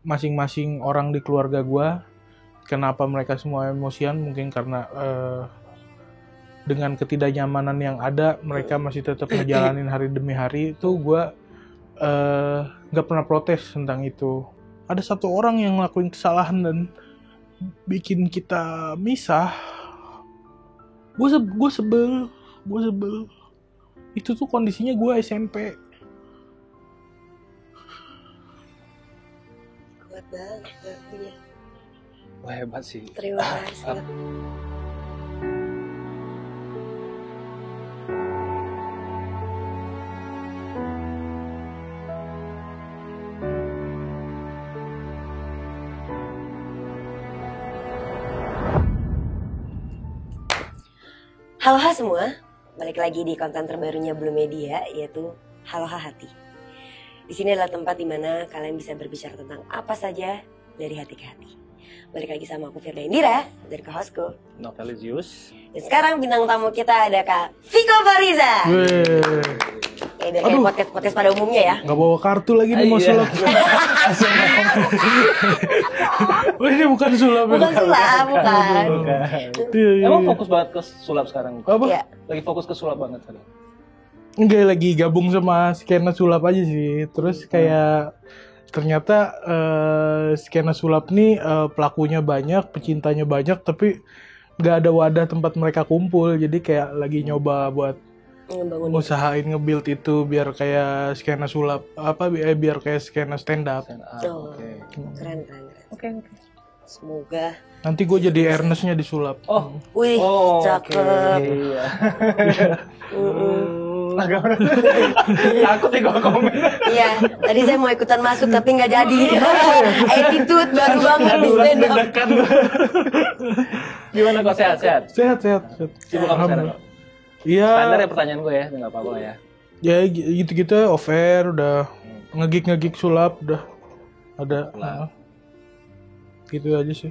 masing-masing orang di keluarga gue, kenapa mereka semua emosian, mungkin karena dengan ketidaknyamanan yang ada, mereka masih tetap ngejalanin hari demi hari. Itu gue nggak pernah protes tentang itu. Ada satu orang yang ngelakuin kesalahan dan bikin kita misah, gue sebel. Itu tuh kondisinya gue SMP. Kuat banget lagunya. Wah, hebat sih. Terima kasih. Halo semua, balik lagi di konten terbarunya Blue Media, yaitu Halo Hati. Di sini adalah tempat di mana kalian bisa berbicara tentang apa saja dari hati ke hati. Balik lagi sama aku Firda Indira dari co-hostku Novelizius. Dan sekarang bintang tamu kita ada Kak Viko Fariza. Biar kayak podcast pada umumnya ya. Gak bawa kartu lagi nih mau sulap. Oh, ini bukan sulap. Bukan. Emang fokus banget ke sulap sekarang? Apa? Ya. Lagi fokus ke sulap banget sekarang? Enggak, lagi gabung sama skena sulap aja sih. Terus kayak ternyata skena sulap nih pelakunya banyak, pecintanya banyak, tapi nggak ada wadah tempat mereka kumpul. Jadi kayak lagi nyoba buat usahain nge-build itu biar kayak skena sulap biar kayak skena stand up. Keren. Oke. Semoga Nanti gue jadi Ernest-nya di sulap. Wih, cakep. Iya. Takut nih gue komen. Iya, tadi saya mau ikutan masuk tapi nggak jadi. Attitude baru banget di stand up. Gimana kok, sehat? Sehat. Sibuk apa sekarang? Iya. Standar ya pertanyaan gue ya, nggak apa-apa ya. Ya gitu-gitu off air udah ngegig sulap udah ada. Gitu aja sih.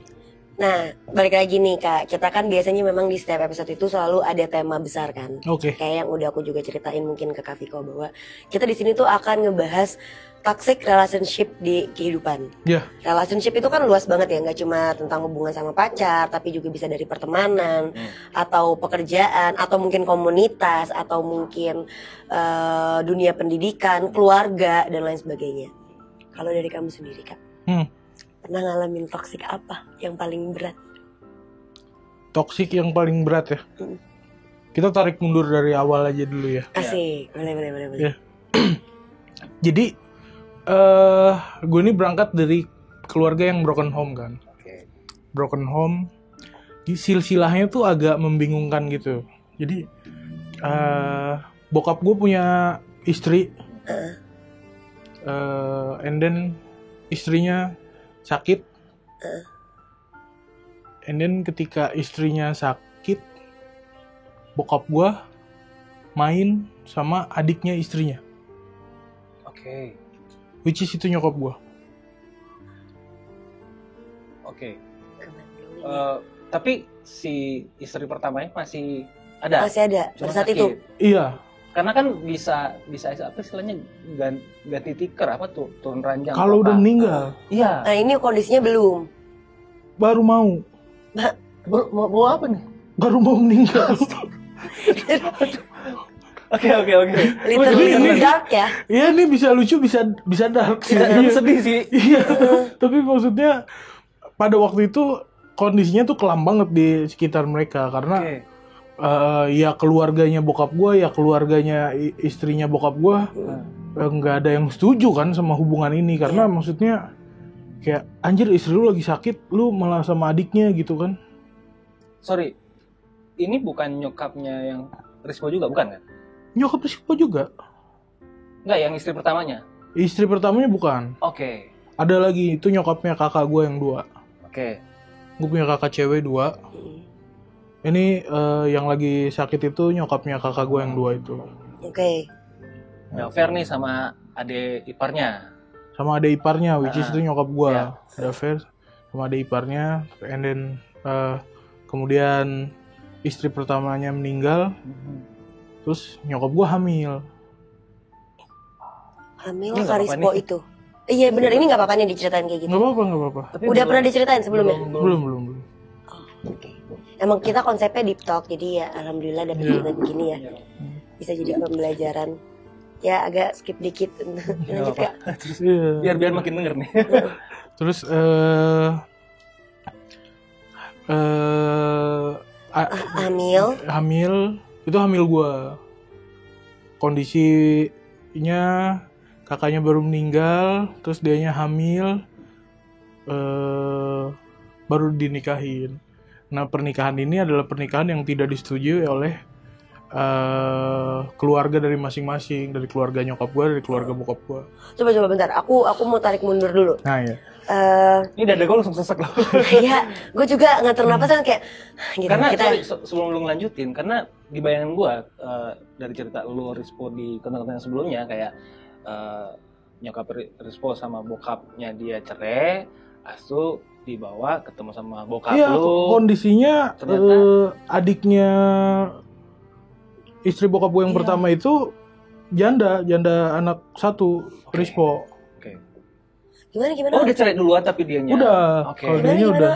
Nah, balik lagi nih Kak, kita kan biasanya memang di setiap episode itu selalu ada tema besar kan. Oke. Kayak yang udah aku juga ceritain mungkin ke Kak Viko bahwa kita di sini tuh akan ngebahas toxic relationship di kehidupan. Ya. Relationship itu kan luas banget ya, nggak cuma tentang hubungan sama pacar, tapi juga bisa dari pertemanan, atau pekerjaan, atau mungkin komunitas, atau mungkin dunia pendidikan, keluarga, dan lain sebagainya. Kalau dari kamu sendiri Kak, pernah ngalamin toxic apa yang paling berat? Toxic yang paling berat ya? Kita tarik mundur dari awal aja dulu ya. Asik, boleh. Ya. Jadi gue ini berangkat dari keluarga yang broken home kan. Broken home, silsilahnya tuh agak membingungkan gitu. Jadi bokap gue punya istri, and then istrinya sakit, and then ketika istrinya sakit, bokap gue main sama adiknya istrinya. Oke. Which is itu nyokap gue. Oke. Tapi si istri pertamanya masih ada? Masih ada, pada saat itu? Iya. Karena kan bisa apa istilahnya ganti tikar apa tuh, turun ranjang. Kalau udah meninggal. Iya. Nah ini kondisinya belum. Baru mau. Mau apa nih? Baru mau meninggal. Oke. Literally dark ya? Iya, ini bisa lucu, bisa dark. Iya, sedih sih. Iya. Tapi maksudnya pada waktu itu kondisinya tuh kelam banget di sekitar mereka karena ya keluarganya bokap gue, ya keluarganya istrinya bokap gue nggak ada yang setuju kan sama hubungan ini karena maksudnya kayak anjir istri lu lagi sakit, lu malah sama adiknya gitu kan. Sorry, ini bukan nyokapnya yang Rispo juga bukan kan? Nyokap Rispo juga. Nggak, yang istri pertamanya? Istri pertamanya bukan. Oke. Ada lagi, itu nyokapnya kakak gue yang 2. Oke. Gue punya kakak cewek 2. Ini yang lagi sakit itu nyokapnya kakak gue yang 2 itu. Oke. Nggak fair nih sama adik iparnya. Sama adik iparnya, which is itu nyokap gue. Yeah. Ada fair sama adik iparnya, and then kemudian istri pertamanya meninggal, terus nyokap gue hamil. Hamil Karispo itu? Iya benar, ini nggak apa-apa nih diceritain kayak gitu. Nggak apa-apa. Tapi Udah pernah diceritain sebelumnya? Belum. Oke. Emang kita konsepnya deep talk, jadi ya alhamdulillah dapet Iya. cerita begini ya. Bisa jadi pembelajaran. Ya agak skip dikit. Lanjut Kak. Iya. Biar makin denger nih. Terus Hamil. itu hamil gue, kondisinya kakaknya baru meninggal, terus dianya hamil, baru dinikahin. Nah pernikahan ini adalah pernikahan yang tidak disetujui oleh keluarga dari masing-masing, dari keluarga nyokap gue, dari keluarga bokap gue. Coba bentar, aku mau tarik mundur dulu. Nah ya. Ini dada gue langsung sesek loh. Iya, gue juga ngatur napas kan kayak gitu. Karena Kita sebelum lu ngelanjutin, karena di bayangan gue dari cerita lu Rispo di konten-konten sebelumnya kayak nyokap Rispo sama bokapnya dia cerai, asu dibawa ketemu sama bokap Iya, lu. kondisinya ternyata- adiknya istri bokap gue yang Iya. pertama itu janda anak satu, Rispo. Oke. gimana? Oh, udah cerai duluan tapi dianya. Udah, Oke. kalau dianya udah.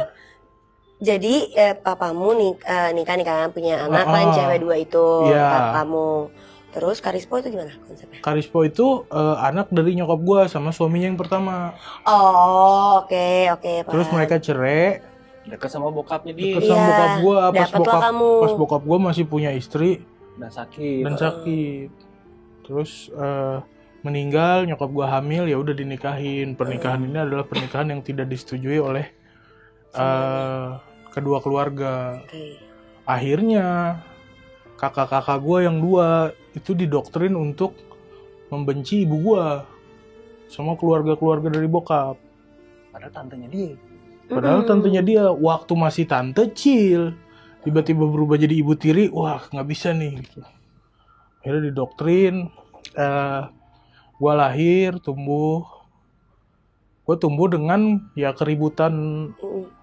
Jadi papamu nikah nih kan punya anak kan cewek dua itu Iya. kamu. Terus Karispo itu gimana konsepnya? Karispo itu anak dari nyokap gue sama suaminya yang pertama. Oh, oke, paham. Terus mereka cerai, Deket sama bokapnya dia deket sama Iya, bokap gue. dapatlah kamu. Pas bokap gue masih punya istri dan sakit. dan sakit. Terus meninggal, nyokap gue hamil, ya udah dinikahin. Pernikahan ini adalah pernikahan yang tidak disetujui oleh kedua keluarga. Oke. Akhirnya kakak-kakak gue yang dua itu didoktrin untuk membenci ibu gue sama keluarga-keluarga dari bokap. Padahal tantenya dia. Padahal tantenya dia waktu masih tante Cil tiba-tiba berubah jadi ibu tiri, wah nggak bisa nih gitu. Akhirnya didoktrin, gue lahir, tumbuh dengan ya keributan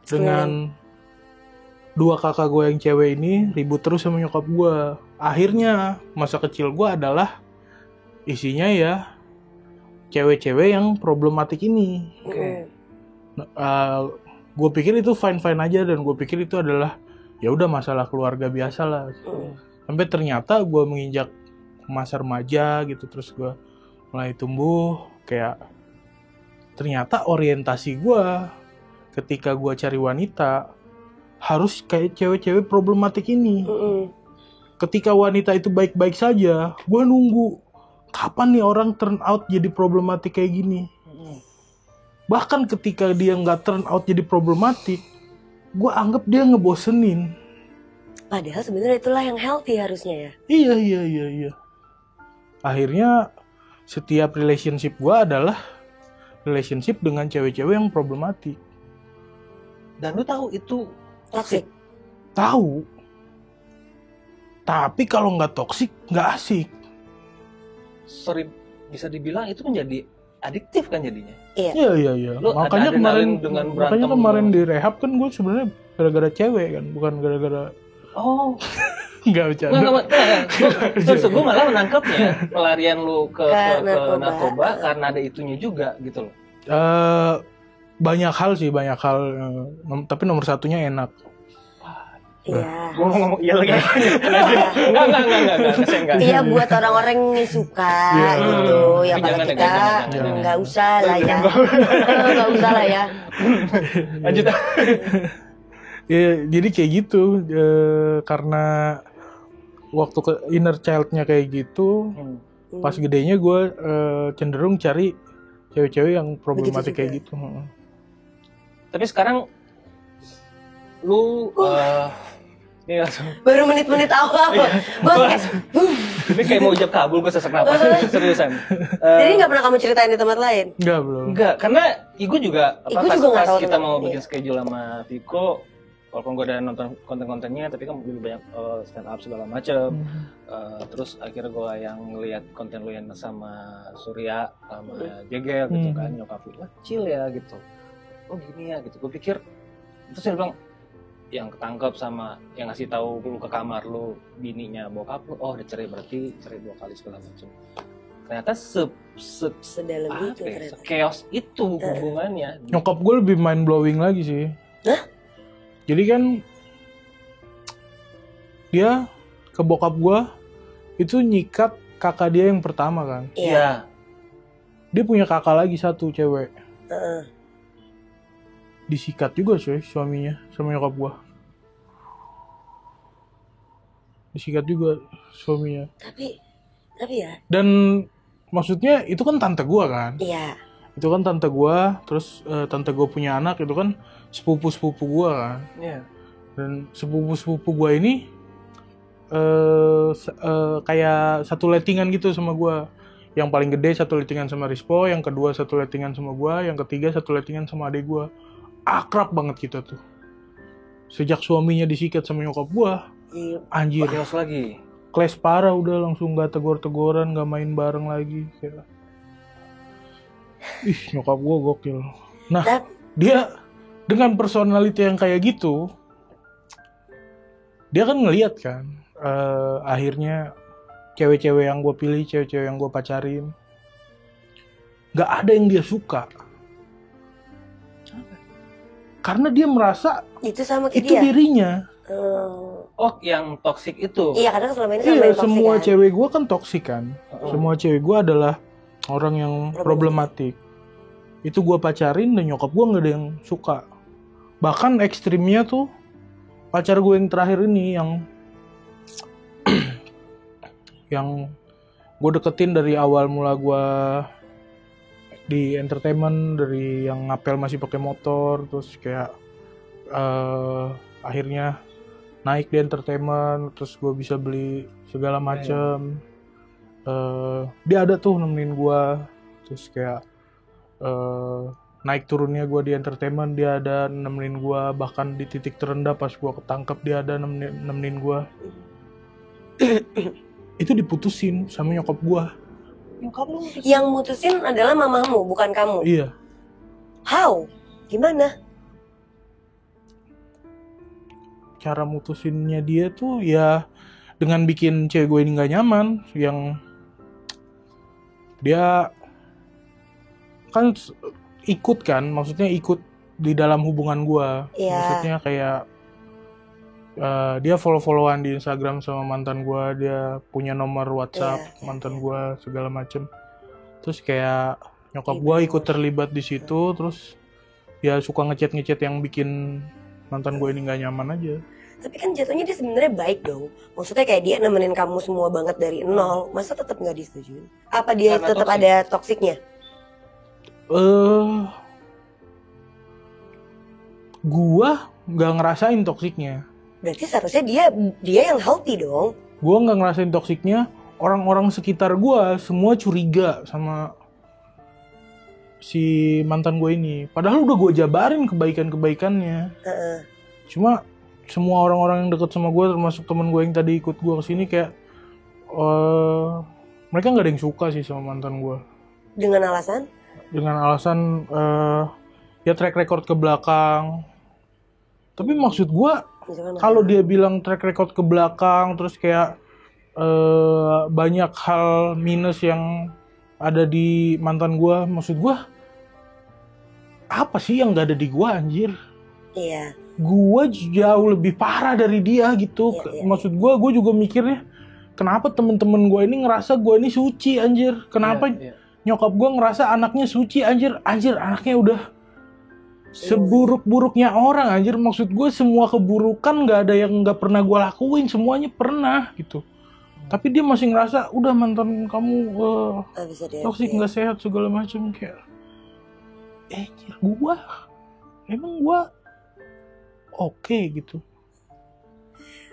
dengan dua kakak gue yang cewek ini, ribut terus sama nyokap gue. Akhirnya masa kecil gue adalah isinya ya cewek-cewek yang problematik ini. Oke. Gue pikir itu fine aja dan gue pikir itu adalah ya udah masalah keluarga biasa lah. Sampai ternyata gue menginjak masa remaja gitu, terus gue mulai tumbuh kayak ternyata orientasi gue ketika gue cari wanita harus kayak cewek-cewek problematik ini. Ketika wanita itu baik-baik saja, gue nunggu kapan nih orang turn out jadi problematik kayak gini. Bahkan ketika dia nggak turn out jadi problematik, gue anggap dia ngebosenin. Padahal sebenarnya itulah yang healthy harusnya ya. Iya. Akhirnya setiap relationship gue adalah relationship dengan cewek-cewek yang problematik. Dan lu tahu itu Toxic. Tahu. Tapi kalau nggak toksik, nggak asik. sorry bisa dibilang itu menjadi adiktif kan jadinya. Iya. Lu Makanya ada adrenalin dengan berantem kemarin lu. di rehab kan gue sebenarnya gara-gara cewek kan, bukan gara-gara Oh, nggak bercanda. terus gue malah menangkapnya pelarian lu ke narkoba. narkoba karena ada itunya juga gitu loh. Banyak hal. Tapi nomor satunya enak. Iya. Gue ngomong iya lagi. Enggak. Iya buat orang-orang yang suka gitu. Ya Tapi kalau jangan, kita jangan. nggak usah lah ya. Nggak usah lah ya. Lanjut. Ya, jadi kayak gitu. Karena waktu ke inner child-nya kayak gitu, pas gedenya gue cenderung cari cewek-cewek yang problematik kayak gitu. Tapi sekarang lu ini langsung Baru menit-menit awal. Gue kayak, ini kayak mau ucap kabul gue sesak napas seriusan. jadi nggak pernah kamu ceritain di tempat lain? Enggak, belum. Enggak, karena Igu juga Igu juga nggak tahu kita tentang mau ini. bikin schedule sama Viko, walaupun gue udah nonton konten-kontennya, tapi kan lebih banyak stand up segala macam. Terus akhirnya gue yang ngeliat konten lu yang sama Surya sama Jegel gitu kan, nyokap lu, wah chill ya gitu. Oh gini ya gitu. Gue pikir terus dia bilang yang ketangkep sama yang ngasih tahu lu ke kamar lu bininya bokap lu, oh udah cerai berarti cerai 2 kali segala macam. ternyata Sedalam apa itu ya, ternyata. chaos itu hubungannya. Nyokap gue lebih mind blowing lagi sih. Hah? Jadi kan dia ke bokap gue itu nyikat kakak dia yang pertama kan. Iya. Dia punya kakak lagi satu cewek. Heeh. Disikat juga coy suaminya sama nyokap gue. Disikat juga suaminya. Tapi ya. Dan maksudnya itu kan tante gue kan. Iya. Itu kan tante gue, terus tante gue punya anak itu kan sepupu-sepupu gue kan. Iya. Dan sepupu-sepupu gue ini kayak satu lettingan gitu sama gue. Yang paling gede satu lettingan sama Rispo, yang kedua satu lettingan sama gue, yang ketiga satu lettingan sama adik gue. Akrab banget kita tuh. Sejak suaminya disikat sama nyokap gue, Iya. anjir, Chaos lagi. clash parah, udah langsung gak tegor-tegoran, gak main bareng lagi. Kayak... Ih, nyokap gue gokil. Nah, Dan- dia dengan personality yang kayak gitu, dia kan ngeliat kan, akhirnya cewek-cewek yang gue pilih, cewek-cewek yang gue pacarin, gak ada yang dia suka. Karena dia merasa Itu sama kayak itu dia. dirinya. Oh, yang toxic itu. Iya, karena selama ini sama Iya, yang toxic semua kan. cewek gue kan toksik kan. Semua cewek gue adalah orang yang problematik. Itu gue pacarin dan nyokap gue gak ada yang suka. Bahkan ekstrimnya tuh pacar gue yang terakhir ini yang gue deketin dari awal mula gue di entertainment, dari yang ngapel masih pakai motor, terus kayak akhirnya naik di entertainment, terus gue bisa beli segala macem. Dia ada tuh nemenin gue, terus kayak naik turunnya gue di entertainment dia ada nemenin gue, bahkan di titik terendah pas gue ketangkep dia ada nemenin gue. Itu diputusin sama nyokap gue. Nyokap lu Yang mutusin adalah mamamu, bukan kamu. Iya. How? Gimana? Cara mutusinnya dia tuh ya dengan bikin cewek gue ini gak nyaman. Yang dia kan ikut kan, maksudnya ikut di dalam hubungan gue. Iya. Maksudnya kayak dia follow-followan di Instagram sama mantan gue, dia punya nomor WhatsApp mantan gue segala macem. Terus kayak nyokap gue ikut terlibat di situ, terus dia suka ngechat yang bikin mantan gue ini nggak nyaman aja. Tapi kan jatuhnya dia sebenarnya baik dong. Maksudnya kayak dia nemenin kamu semua banget dari nol. Masa tetap nggak disetujuin? Apa dia Karena tetap toxic. ada toksiknya? Gua nggak ngerasain toksiknya. Berarti seharusnya dia yang healthy dong. Gua nggak ngerasain toksiknya. Orang-orang sekitar gua semua curiga sama si mantan gue ini. Padahal udah gue jabarin kebaikan-kebaikannya. Cuma semua orang-orang yang deket sama gue, termasuk temen gue yang tadi ikut gue kesini, kayak mereka nggak ada yang suka sih sama mantan gue. Dengan alasan? Dengan alasan ya track record ke belakang. Tapi maksud gue, kalau dia bilang track record ke belakang, terus kayak banyak hal minus yang ada di mantan gue, maksud gue apa sih yang gak ada di gue, anjir? Iya. Gue jauh lebih parah dari dia gitu. Iya. Maksud gue juga mikirnya, kenapa temen-temen gue ini ngerasa gue ini suci, anjir? Kenapa nyokap gue ngerasa anaknya suci, anjir? Anjir, anaknya udah seburuk-buruknya orang, anjir. Maksud gue semua keburukan gak ada yang gak pernah gue lakuin, semuanya pernah gitu. Tapi dia masih ngerasa, udah mantan kamu toksik, gak sehat, segala macam. Kayak gue emang gue oke gitu.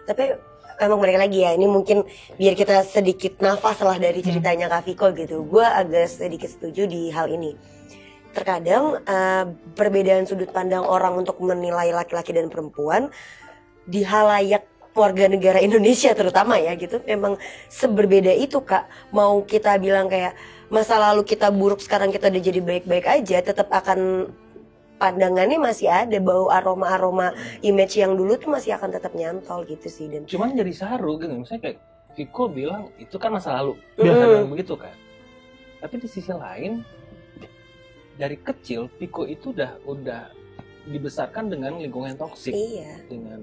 Tapi emang balik lagi ya, ini mungkin biar kita sedikit nafas lah dari ceritanya Kak Viko gitu. Gue agak sedikit setuju di hal ini. Terkadang perbedaan sudut pandang orang untuk menilai laki-laki dan perempuan di halayak warga negara Indonesia terutama ya gitu, memang seberbeda itu Kak. Mau kita bilang kayak masa lalu kita buruk, sekarang kita udah jadi baik-baik aja, tetap akan pandangannya masih ada, bau aroma-aroma image yang dulu tuh masih akan tetap nyantol gitu sih. Dan cuman jadi saru gitu, misalnya kayak Viko bilang itu kan masa lalu, Iya. bilang begitu kan. Tapi di sisi lain dari kecil Piko itu udah dibesarkan dengan lingkungan yang toksik. Iya. Dengan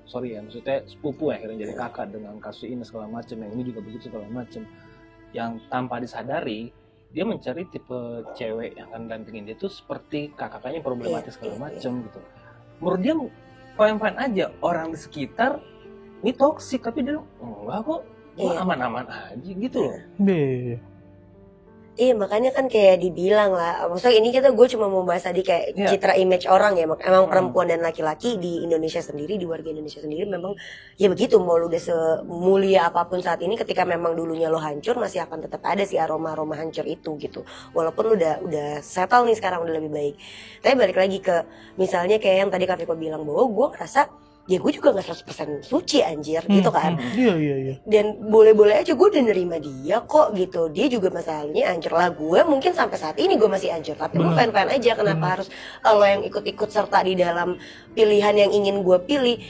maksudnya sepupu akhirnya jadi kakak dengan kasus ini segala macam, yang ini juga begitu segala macam. Yang tanpa disadari dia mencari tipe cewek yang akan dampingin dia tuh seperti kakaknya problematis segala macam gitu. Menurut dia fine-fine aja, orang di sekitar ini toksik tapi dia enggak kok, aman-aman aja gitu loh. Iya makanya kan kayak dibilang lah, maksudnya ini gue cuma mau bahas tadi kayak citra image orang ya, emang perempuan dan laki-laki di Indonesia sendiri, di warga Indonesia sendiri memang ya begitu, mau lu udah semulia apapun saat ini, ketika memang dulunya lo hancur masih akan tetap ada si aroma-aroma hancur itu gitu, walaupun lu udah settle nih sekarang udah lebih baik. Tapi balik lagi ke misalnya kayak yang tadi Kak Viko bilang bahwa gue ngerasa ya gue juga gak 100% suci anjir gitu kan. Iya. Dan boleh-boleh aja gue udah nerima dia kok gitu. Dia juga masalahnya hancur lah. Gue mungkin sampai saat ini gue masih hancur, tapi gue fan-fan aja. Kenapa harus lo yang ikut-ikut serta di dalam pilihan yang ingin gue pilih?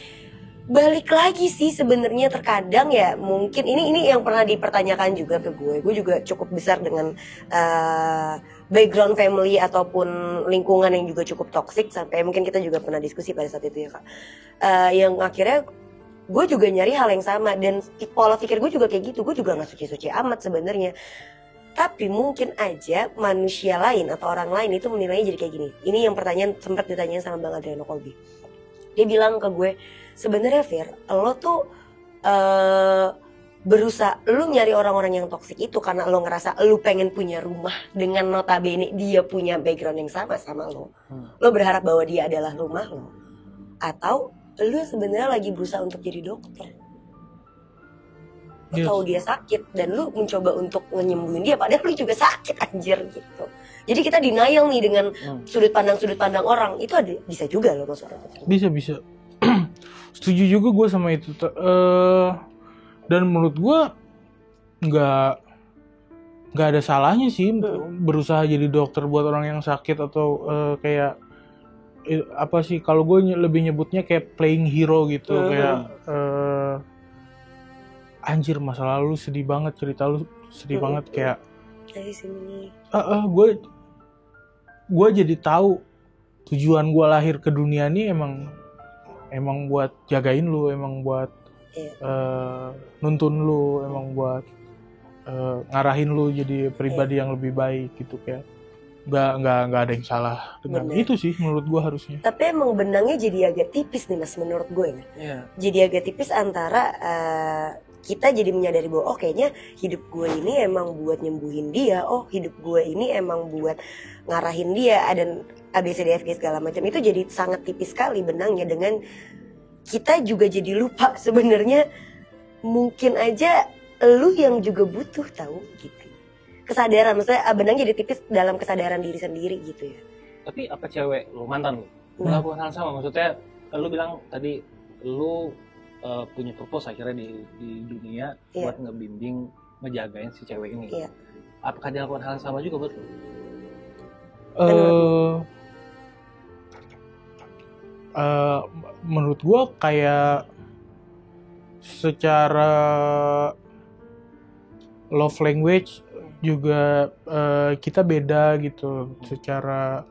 Balik lagi sih sebenarnya terkadang ya mungkin ini yang pernah dipertanyakan juga ke gue. Gue juga cukup besar dengan background family ataupun lingkungan yang juga cukup toksik, sampai mungkin kita juga pernah diskusi pada saat itu ya Kak. Yang akhirnya gue juga nyari hal yang sama, dan pola pikir gue juga kayak gitu. Gue juga nggak suci-suci amat sebenarnya. Tapi mungkin aja manusia lain atau orang lain itu menilainya jadi kayak gini. Ini yang pertanyaan sempat ditanyain sama Bang Adriano Kolbi. Dia bilang ke gue, sebenarnya Fir, lo tuh berusaha, lu nyari orang-orang yang toksik itu karena lo ngerasa lu pengen punya rumah dengan notabene dia punya background yang sama lo. Lo berharap bahwa dia adalah rumah lo. Atau lu sebenarnya lagi berusaha untuk jadi dokter. Lo tahu dia sakit dan lu mencoba untuk menyembuhin dia, padahal lu juga sakit anjir gitu. Jadi kita denial nih dengan sudut pandang orang. Itu ada, bisa juga loh maksudnya. Bisa. Setuju juga gue sama itu. Dan menurut gue nggak ada salahnya sih berusaha jadi dokter buat orang yang sakit, atau kayak apa sih, kalau gue lebih nyebutnya kayak playing hero gitu. Kayak anjir masa lalu sedih banget, cerita lu sedih banget, kayak gue jadi tahu tujuan gue lahir ke dunia ini emang buat jagain lu, emang buat nuntun lu, emang buat ngarahin lu jadi pribadi yang lebih baik gitu. Kayak nggak ada yang salah dengan itu sih menurut gue harusnya. Tapi emang benangnya jadi agak tipis nih Mas menurut gue ya. Jadi agak tipis antara kita jadi menyadari bahwa kayaknya hidup gue ini emang buat nyembuhin dia, hidup gue ini emang buat ngarahin dia, dan ABCDFG segala macam. Itu jadi sangat tipis sekali benangnya, dengan kita juga jadi lupa sebenarnya mungkin aja lu yang juga butuh tahu gitu. Kesadaran, maksudnya benangnya jadi tipis dalam kesadaran diri sendiri gitu ya. Tapi apa cewek lu, mantan lu melakukan hal sama? Maksudnya lu bilang tadi lu punya purpose akhirnya di dunia buat ngebimbing, ngejagain si cewek ini. Apakah dia lakukan hal yang sama juga buat lu? Menurut gue kayak secara love language juga kita beda gitu. Secara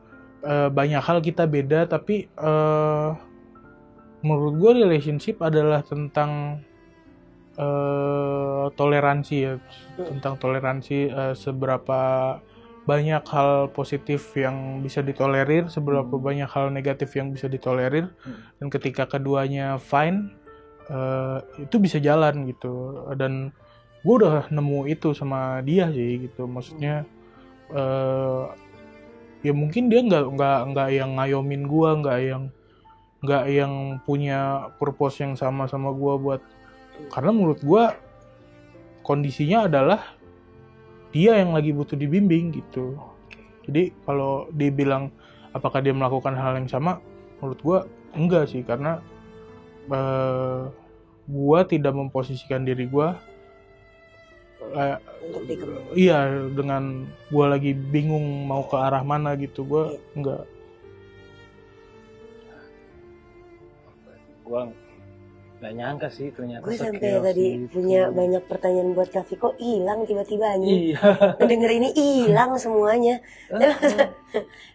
banyak hal kita beda, tapi menurut gue relationship adalah tentang toleransi ya, tentang toleransi, seberapa banyak hal positif yang bisa ditolerir, seberapa banyak hal negatif yang bisa ditolerir, dan ketika keduanya fine, itu bisa jalan gitu. Dan gue udah nemu itu sama dia sih gitu, maksudnya ya mungkin dia nggak yang ngayomin gue, nggak yang punya purpose yang sama gue buat, karena menurut gue kondisinya adalah dia yang lagi butuh dibimbing gitu. Jadi kalau dibilang apakah dia melakukan hal yang sama, menurut gue enggak sih, karena gue tidak memposisikan diri gue dengan gue lagi bingung mau ke arah mana gitu. Gue enggak. Gak nyangka sih ternyata Gue sampai se-chaos tadi itu. punya banyak pertanyaan buat Kak Viko, hilang tiba-tiba anjing. Iya. Ngedenger ini hilang semuanya.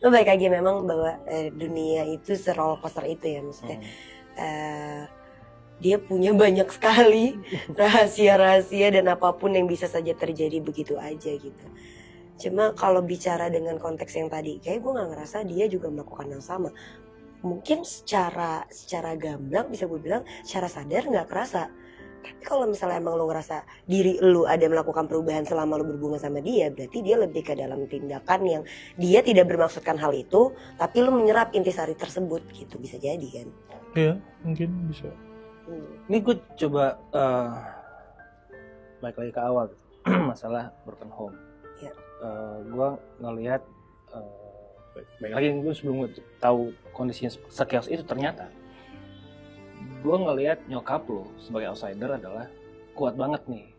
Lo baik lagi memang bahwa dunia itu se-roller coaster itu ya, maksudnya. Dia punya banyak sekali rahasia-rahasia dan apapun yang bisa saja terjadi begitu aja gitu. Cuma kalau bicara dengan konteks yang tadi, kayak gue gak ngerasa dia juga melakukan yang sama. Mungkin secara gamblang bisa gue bilang secara sadar nggak kerasa. Tapi kalau misalnya emang lo ngerasa diri lo ada melakukan perubahan selama lo berhubungan sama dia, berarti dia lebih ke dalam tindakan yang dia tidak bermaksudkan hal itu, tapi lo menyerap intisari tersebut gitu, bisa jadi kan? Iya, mungkin bisa. Ini gue coba balik lagi ke awal masalah broken home. Ya. Gue ngelihat baik lagi gue sebelum gue tahu kondisinya se-chaos itu, ternyata gue ngelihat nyokap lo sebagai outsider adalah kuat banget nih.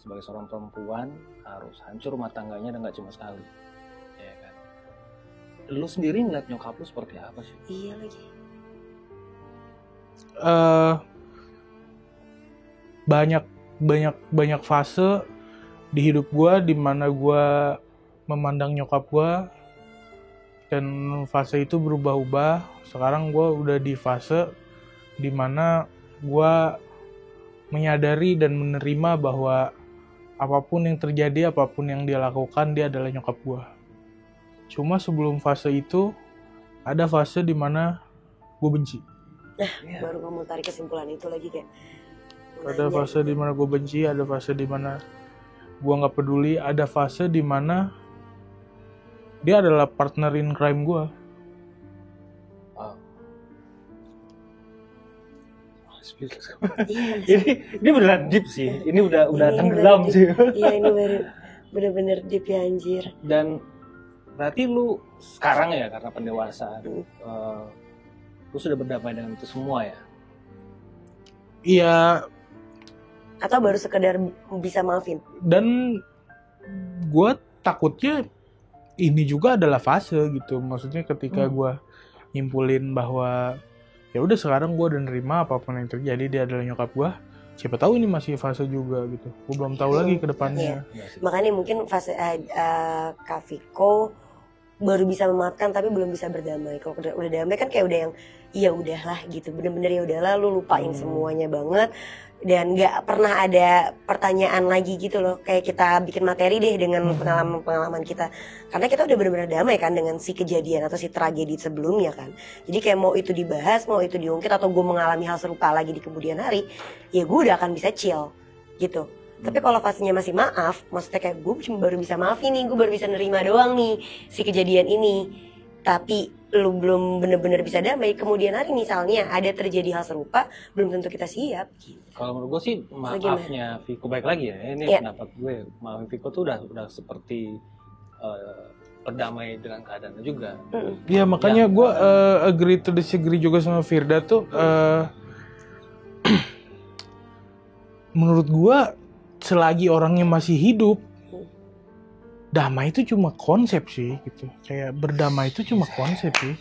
Sebagai seorang perempuan harus hancur rumah tangganya dan gak cuma sekali, ya kan? Lu sendiri ngeliat nyokap lu seperti apa sih? Iya lagi. Banyak fase di hidup gue di mana gue memandang nyokap gue, dan fase itu berubah-ubah. Sekarang gue udah di fase di mana gue menyadari dan menerima bahwa apapun yang terjadi, apapun yang dia lakukan, dia adalah nyokap gue. Cuma sebelum fase itu ada fase di mana gue benci. Nah, baru gue mau tarik kesimpulan itu lagi kayak. Ada fase di mana gue benci, ada fase di mana gue nggak peduli, ada fase di mana dia adalah partner in crime gue. Wow. Iya, ini beneran deep sih. Ini udah tenggelam sih. Iya, ini bener-bener deep ya anjir. Dan berarti lu sekarang ya karena pendewasaan, lu sudah berdamai dengan itu semua ya? Iya. Atau baru sekedar bisa maafin? Dan gue takutnya ini juga adalah fase gitu. Maksudnya ketika gue nyimpulin bahwa ya udah sekarang gue udah nerima apapun yang terjadi, dia adalah nyokap gue, siapa tahu ini masih fase juga gitu. Gue belum tahu lagi ke depannya. Makanya mungkin fase Kak Viko baru bisa memaafkan tapi belum bisa berdamai. Kalau udah damai kan kayak udah yang iya udahlah gitu, bener-bener ya udahlah, lu lupain semuanya banget dan nggak pernah ada pertanyaan lagi gitu loh. Kayak kita bikin materi deh dengan pengalaman kita, karena kita udah bener-bener damai kan dengan si kejadian atau si tragedi sebelumnya kan. Jadi kayak mau itu dibahas, mau itu diungkit, atau gue mengalami hal serupa lagi di kemudian hari, ya gue udah akan bisa chill gitu. Tapi kalau fasenya masih maaf, maksudnya kayak gue cuma baru bisa maaf ini, gue baru bisa nerima doang nih si kejadian ini, tapi lu belum bener-bener bisa damai, kemudian hari misalnya ada terjadi hal serupa, belum tentu kita siap gitu. Kalau menurut gue sih maafnya Viko, baik lagi ya, ini pendapat gue, maafnya Viko tuh udah seperti berdamai dengan keadaannya juga. Iya, makanya gue agree to disagree juga sama Firda tuh. Menurut gue selagi orangnya masih hidup, damai itu cuma konsep sih gitu. Kayak berdamai itu cuma konsep sih.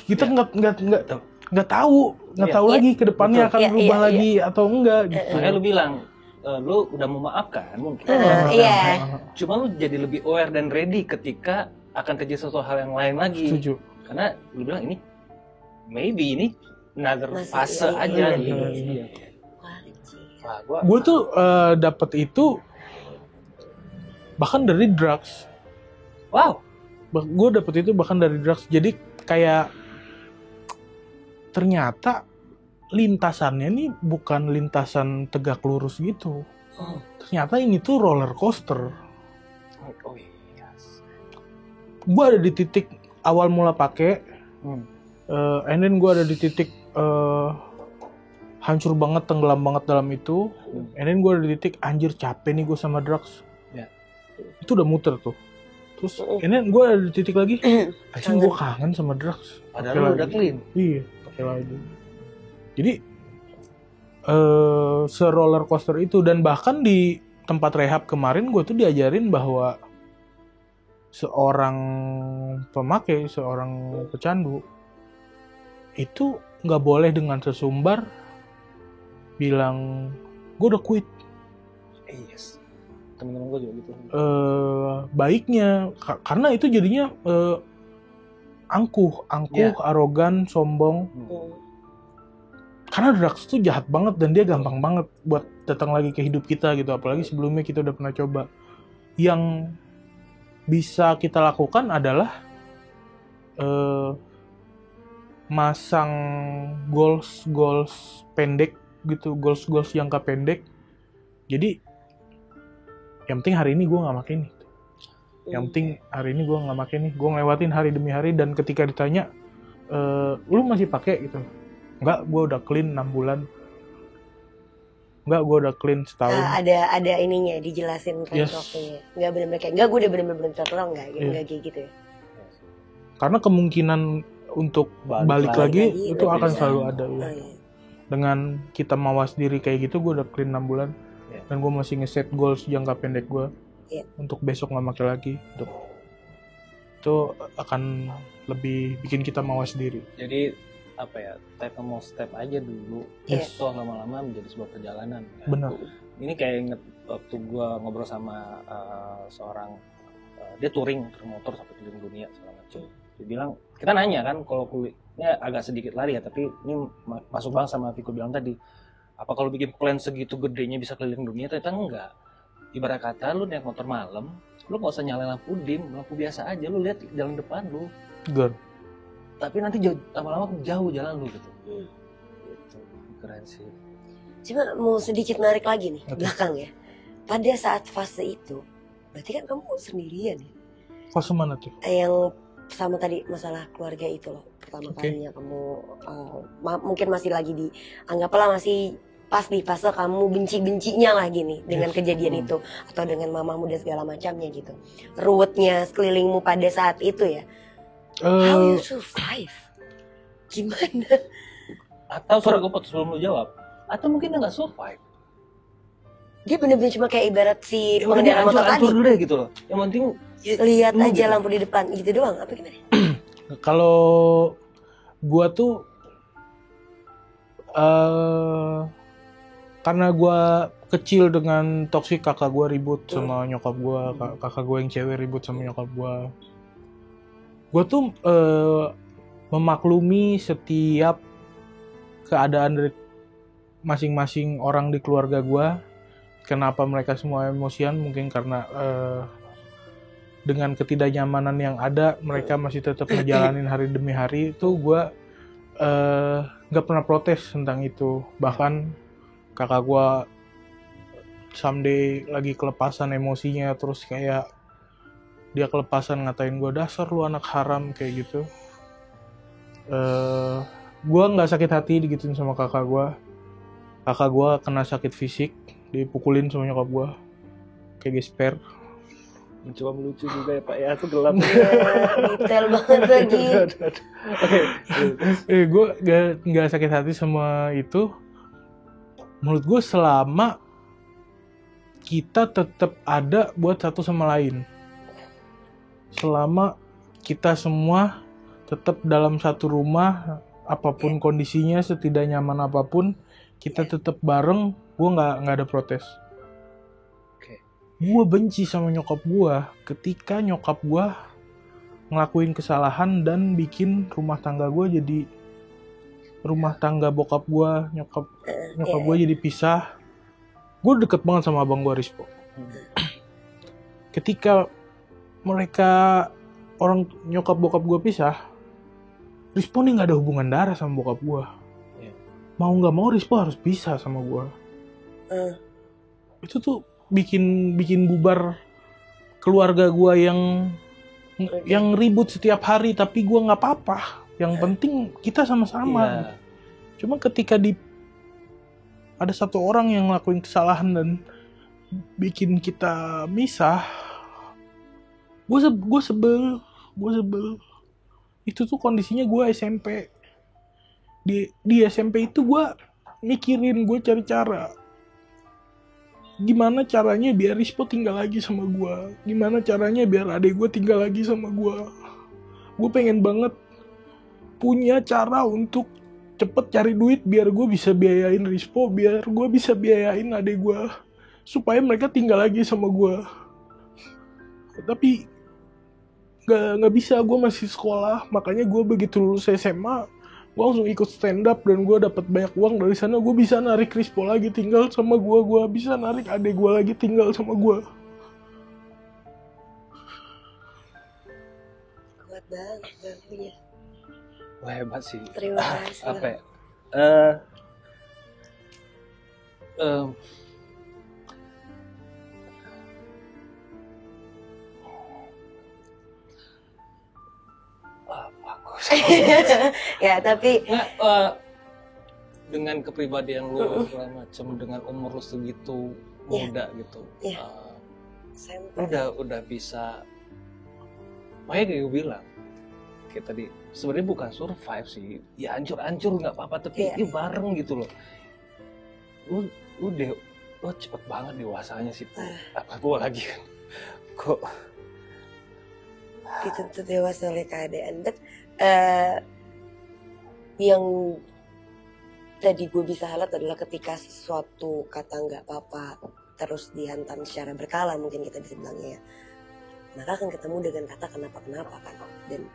Kita nggak tahu lagi ke depannya akan berubah lagi atau enggak gitu. Makanya lu bilang lu udah memaafkan mungkin. Cuma lu jadi lebih aware dan ready ketika akan terjadi sesuatu hal yang lain lagi. Setuju. Karena lu bilang ini maybe ini another fase aja gitu. Gue tuh dapet itu bahkan dari drugs. Wow. Gue dapet itu bahkan dari drugs. Jadi kayak ternyata lintasannya nih bukan lintasan tegak lurus gitu. Ternyata ini tuh roller coaster. Gue ada di titik awal mula pakai, and then gue ada di titik hancur banget, tenggelam banget dalam itu, and then gue ada di titik anjir capek nih gue sama drugs. Itu udah muter tuh. Terus ini gue ada di titik lagi, akhirnya gue kangen sama drugs. Padahal lu udah clean. Iya, pakai lagi. Jadi se-roller coaster itu, dan bahkan di tempat rehab kemarin gue tuh diajarin bahwa seorang pemakai, seorang pecandu itu nggak boleh dengan sesumbar bilang gue udah quit. Yes. Temen-temen gue juga gitu. Baiknya karena itu jadinya angkuh, arogan, sombong. Karena drugs tuh jahat banget dan dia gampang banget buat datang lagi ke hidup kita gitu. Apalagi sebelumnya kita udah pernah coba. Yang bisa kita lakukan adalah masang goals pendek gitu, goals jangka pendek. Jadi yang penting hari ini gue nggak makan nih. Yang penting hari ini gue nggak makan nih. Gue ngelewatin hari demi hari dan ketika ditanya, lu masih pakai gitu? Enggak, gue udah clean 6 bulan. Enggak, gue udah clean setahun. Ada ininya, dijelasin range waktunya. Enggak bener-bener kayak, enggak gue udah bener-bener tertolong enggak kayak gitu ya. Karena kemungkinan untuk balik lagi itu akan selalu ada ya. Dengan kita mawas diri kayak gitu, gue udah clean 6 bulan. Dan gue masih ngeset goals jangka pendek gue. Untuk besok gak pakai lagi. Itu akan lebih bikin kita mawas diri. Jadi apa ya, step aja dulu, so lama-lama menjadi sebuah perjalanan kan? Benar. Ini kayak inget waktu gue ngobrol sama seorang dia touring motor sampai keliling dunia segala macam. Dia bilang, kita nanya kan kalau kulitnya agak sedikit lari ya, tapi ini masuk banget sama Viko bilang tadi, apa kalau bikin plan segitu gedenya bisa keliling dunia? Ternyata enggak. Ibarat kata lu naik motor malam, lu nggak usah nyalain lampu dim, lampu biasa aja, lu lihat jalan depan lu. Good. Tapi nanti lama-lama jauh jalan lu gitu. Gitu. Keren sih. Cuma mau sedikit narik lagi nih, belakang ya. Pada saat fase itu, berarti kan kamu sendirian ya? Fase mana tuh? Yang sama tadi masalah keluarga itu loh. Pertama kalinya kamu mungkin masih lagi anggaplah masih pas di fase kamu benci-bencinya lah gini dengan kejadian itu. Atau dengan mamamu dan segala macamnya gitu. Ruwetnya sekelilingmu pada saat itu ya. How you survive? Gimana? Atau sorry gue potong sebelum lu jawab. Atau mungkin dia nggak survive. Dia bener-bener cuma kayak ibarat si pengendara motor tadi. Dulu deh gitu loh. Yang penting lihat aja lampu di depan gitu doang. Apa gimana? Kalau gua tuh karena gua kecil dengan toksik, kakak gua ribut sama nyokap gua, kakak gua yang cewek ribut sama nyokap gua. Gue tuh memaklumi setiap keadaan dari masing-masing orang di keluarga gue. Kenapa mereka semua emosian? Mungkin karena dengan ketidaknyamanan yang ada, mereka masih tetap ngejalanin hari demi hari. Itu gue gak pernah protes tentang itu. Bahkan kakak gue someday lagi kelepasan emosinya, terus kayak dia kelepasan ngatain gue, dasar lu anak haram kayak gitu. Gue nggak sakit hati digituin sama kakak gue. Kakak gue kena sakit fisik, dipukulin sama nyokap gue kayak gesper. Mencoba melucu juga ya Pak ya, aku gelap. Detail banget lagi. Gue nggak sakit hati sama itu. Menurut gue selama kita tetap ada buat satu sama lain. Selama kita semua tetap dalam satu rumah, apapun kondisinya, setidak nyaman apapun, kita tetap bareng, gue nggak ada protes. Gue benci sama nyokap gue ketika nyokap gue ngelakuin kesalahan dan bikin rumah tangga gue jadi rumah tangga bokap gue, nyokap gue jadi pisah. Gue deket banget sama abang gue Rispo. Ketika mereka orang nyokap bokap gue pisah, Rispo nih nggak ada hubungan darah sama bokap gue. Mau nggak mau Rispo harus pisah sama gue. Itu tuh bikin bubar keluarga gue yang ribut setiap hari, tapi gue nggak apa-apa. Yang penting kita sama-sama. Cuma ketika ada satu orang yang ngelakuin kesalahan dan bikin kita misah, gue sebel. Itu tuh kondisinya gue SMP. Di SMP itu gue mikirin, gue cari cara. Gimana caranya biar Rispo tinggal lagi sama gue? Gimana caranya biar adik gue tinggal lagi sama gue? Gue pengen banget punya cara untuk cepet cari duit biar gue bisa biayain Rispo, biar gue bisa biayain adik gue, supaya mereka tinggal lagi sama gue. Tapi nggak bisa, gue masih sekolah. Makanya gue begitu lulus SMA, gue langsung ikut stand up dan gue dapat banyak uang dari sana. Gue bisa narik Rispo lagi tinggal sama gue bisa narik adik gue lagi tinggal sama gue. Kuat banget babunya. Wah, hebat sih. Terima kasih. Apa ya? Bagus. Ya tapi Nggak, dengan kepribadian lu segala macem, dengan umur lu segitu muda gitu, lu udah bisa. Makanya kayak gue bilang, kayak tadi sebenarnya bukan survive sih, ya hancur nggak apa-apa, tapi ini bareng gitu loh. Lu cepet banget dewasanya sih. Apa gue lagi kan kok dituntut dewasa oleh keadaan. But yang tadi gue bisa highlight adalah ketika sesuatu kata nggak apa-apa terus dihantam secara berkala, mungkin kita bisa bilangnya ya, maka akan ketemu dengan kata kenapa kan. Dan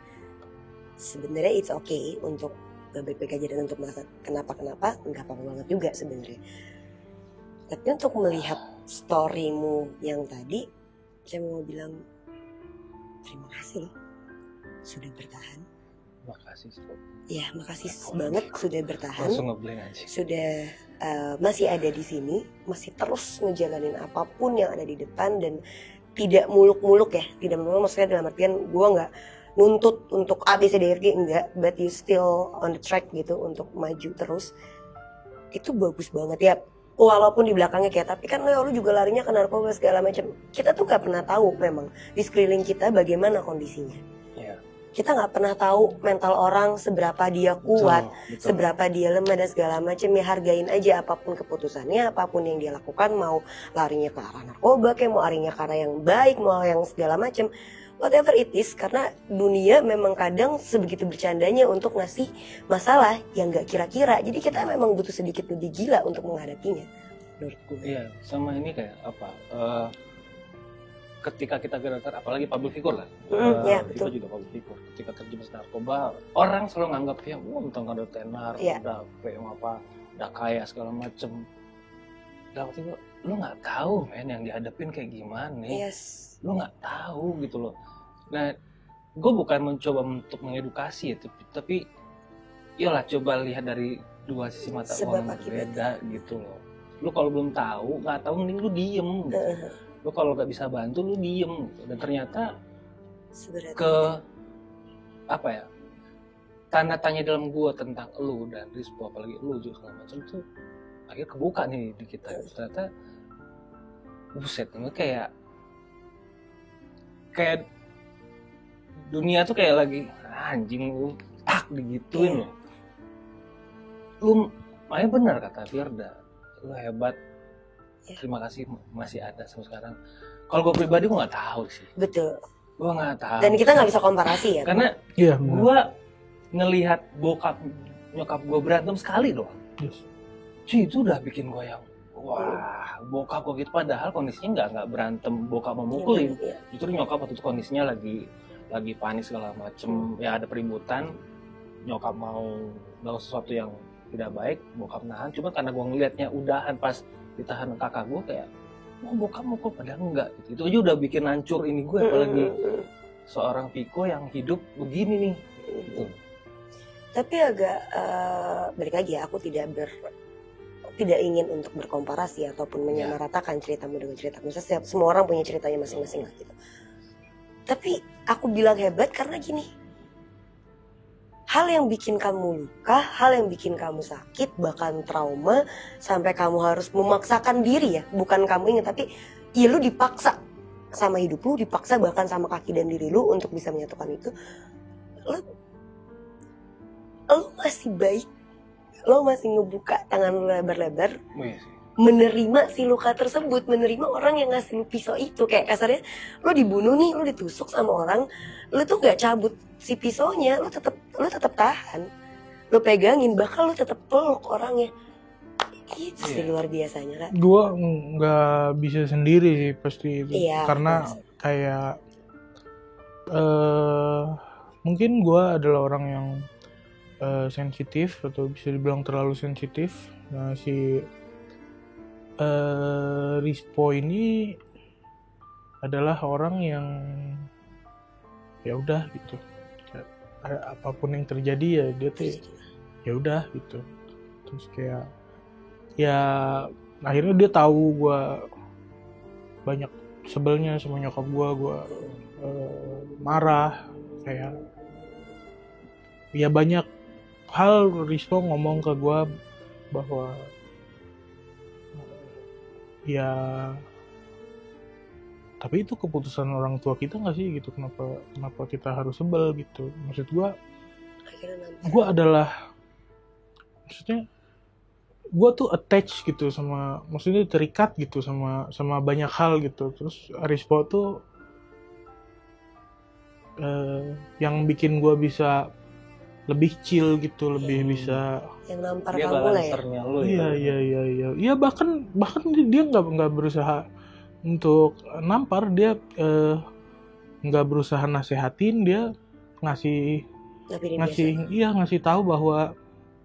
sebenarnya it's okay untuk gak baik-baik aja dan untuk merasa kenapa nggak apa-apa banget juga sebenarnya. Tapi untuk melihat storymu yang tadi, saya mau bilang terima kasih loh sudah bertahan. makasih sih. Ya, makasih banget sudah bertahan. Langsung ngeblank aja. Sudah masih ada di sini, masih terus ngejalanin apapun yang ada di depan dan tidak muluk-muluk ya. Tidak muluk maksudnya dalam artian gue nggak nuntut untuk A, B, C, D, E, F, G, enggak. But you still on the track gitu untuk maju terus. Itu bagus banget ya. Walaupun di belakangnya kayak, tapi kan lu juga larinya ke narkoba segala macam. Kita tuh nggak pernah tahu memang di sekeliling kita bagaimana kondisinya. Iya. Kita nggak pernah tahu mental orang seberapa dia kuat, Betul. seberapa dia lemah dan segala macam. Ya hargain aja apapun keputusannya, apapun yang dia lakukan, mau larinya ke arah narkoba, kayak mau larinya ke arah yang baik, mau yang segala macam. Whatever it is, karena dunia memang kadang sebegitu bercandanya untuk ngasih masalah yang gak kira-kira. Jadi kita memang butuh sedikit lebih gila untuk menghadapinya, menurut gue. Iya, sama ini kayak apa? Ketika kita gerakan, apalagi public figure kan? Iya, Kita betul. juga public figure. Ketika terjebak narkoba, orang selalu nganggap ya, mentang ada tenar, Iya. udah apa, udah kaya segala macem. Dalam waktu itu, lu nggak tahu men yang dihadapin kayak gimana. Yes. Lu nggak tahu gitu loh. Nah, gue bukan mencoba untuk mengedukasi ya, tapi iyalah coba lihat dari dua sisi mata uang yang berbeda gitu loh. Lu kalau belum tahu, nggak tahu, mending lu diem gitu. Lu kalau nggak bisa bantu, lu diem gitu. Dan ternyata Sebenarnya apa ya, tanda tanya dalam gue tentang lu dan Rispo, apalagi lu juga segala macam tuh akhirnya kebuka nih di kita. Ternyata buset, ini kayak dunia tuh kayak lagi anjing lu digituin loh. Lu makanya benar kata Firda, lu hebat. Terima kasih masih ada sampai sekarang. Kalau gue pribadi gue nggak tahu sih. betul. Gue nggak tahu. Dan kita nggak bisa komparasi ya. Karena gue ngelihat nyokap gue berantem sekali doang. Yes. Cuy, itu udah bikin gue yang wah, bokap gue gitu, padahal kondisinya nggak berantem bokap memukulin. Justru nyokap waktu itu kondisinya lagi panik segala macem, ya ada peributan, nyokap mau melakukan sesuatu yang tidak baik, bokap nahan. Cuma karena gue ngelihatnya udahan pas ditahan kakak gue kayak, oh bokap mukul, padahal enggak gitu. Itu aja udah bikin hancur ini gue, apalagi seorang Piko yang hidup begini nih gitu. Tapi agak balik lagi ya, aku tidak ingin untuk berkomparasi ataupun menyamaratakan ceritamu dengan ceritaku. Semua orang punya ceritanya masing-masing lah gitu. Tapi aku bilang hebat karena gini, hal yang bikin kamu luka, hal yang bikin kamu sakit, bahkan trauma, sampai kamu harus memaksakan diri ya, bukan kamu ingin, tapi ya lu dipaksa sama hidup lu, dipaksa bahkan sama kaki dan diri lu untuk bisa menyatukan itu. Lu masih baik, lo masih ngebuka tangan lu lebar-lebar, menerima si luka tersebut, menerima orang yang ngasih lu pisau itu. Kayak kasarnya lu dibunuh nih, lu ditusuk sama orang, lu tuh gak cabut si pisaunya, lu tetap tahan, lu pegangin, bahkan lu tetap peluk orangnya. Itu sih luar biasanya Kak. Gue nggak bisa sendiri sih pasti itu. Iya, Karena kayak mungkin gue adalah orang yang sensitif atau bisa dibilang terlalu sensitif. Nah si Rispo ini adalah orang yang ya udah gitu, apapun yang terjadi ya dia tuh ya udah gitu. Terus kayak ya akhirnya dia tahu gue banyak sebelnya sama nyokap gue marah, kayak ya banyak hal Rispo ngomong ke gue bahwa ya tapi itu keputusan orang tua kita nggak sih gitu, kenapa kita harus sebel gitu. Maksud gue maksudnya gue tuh attach gitu sama, maksudnya terikat gitu sama banyak hal gitu. Terus Rispo tuh yang bikin gue bisa lebih chill gitu, lebih bisa yang nampar Dia kamu lah ya. balancernya lu ya. iya bahkan dia nggak berusaha untuk nampar, dia nggak berusaha nasehatin, dia ngasih tahu bahwa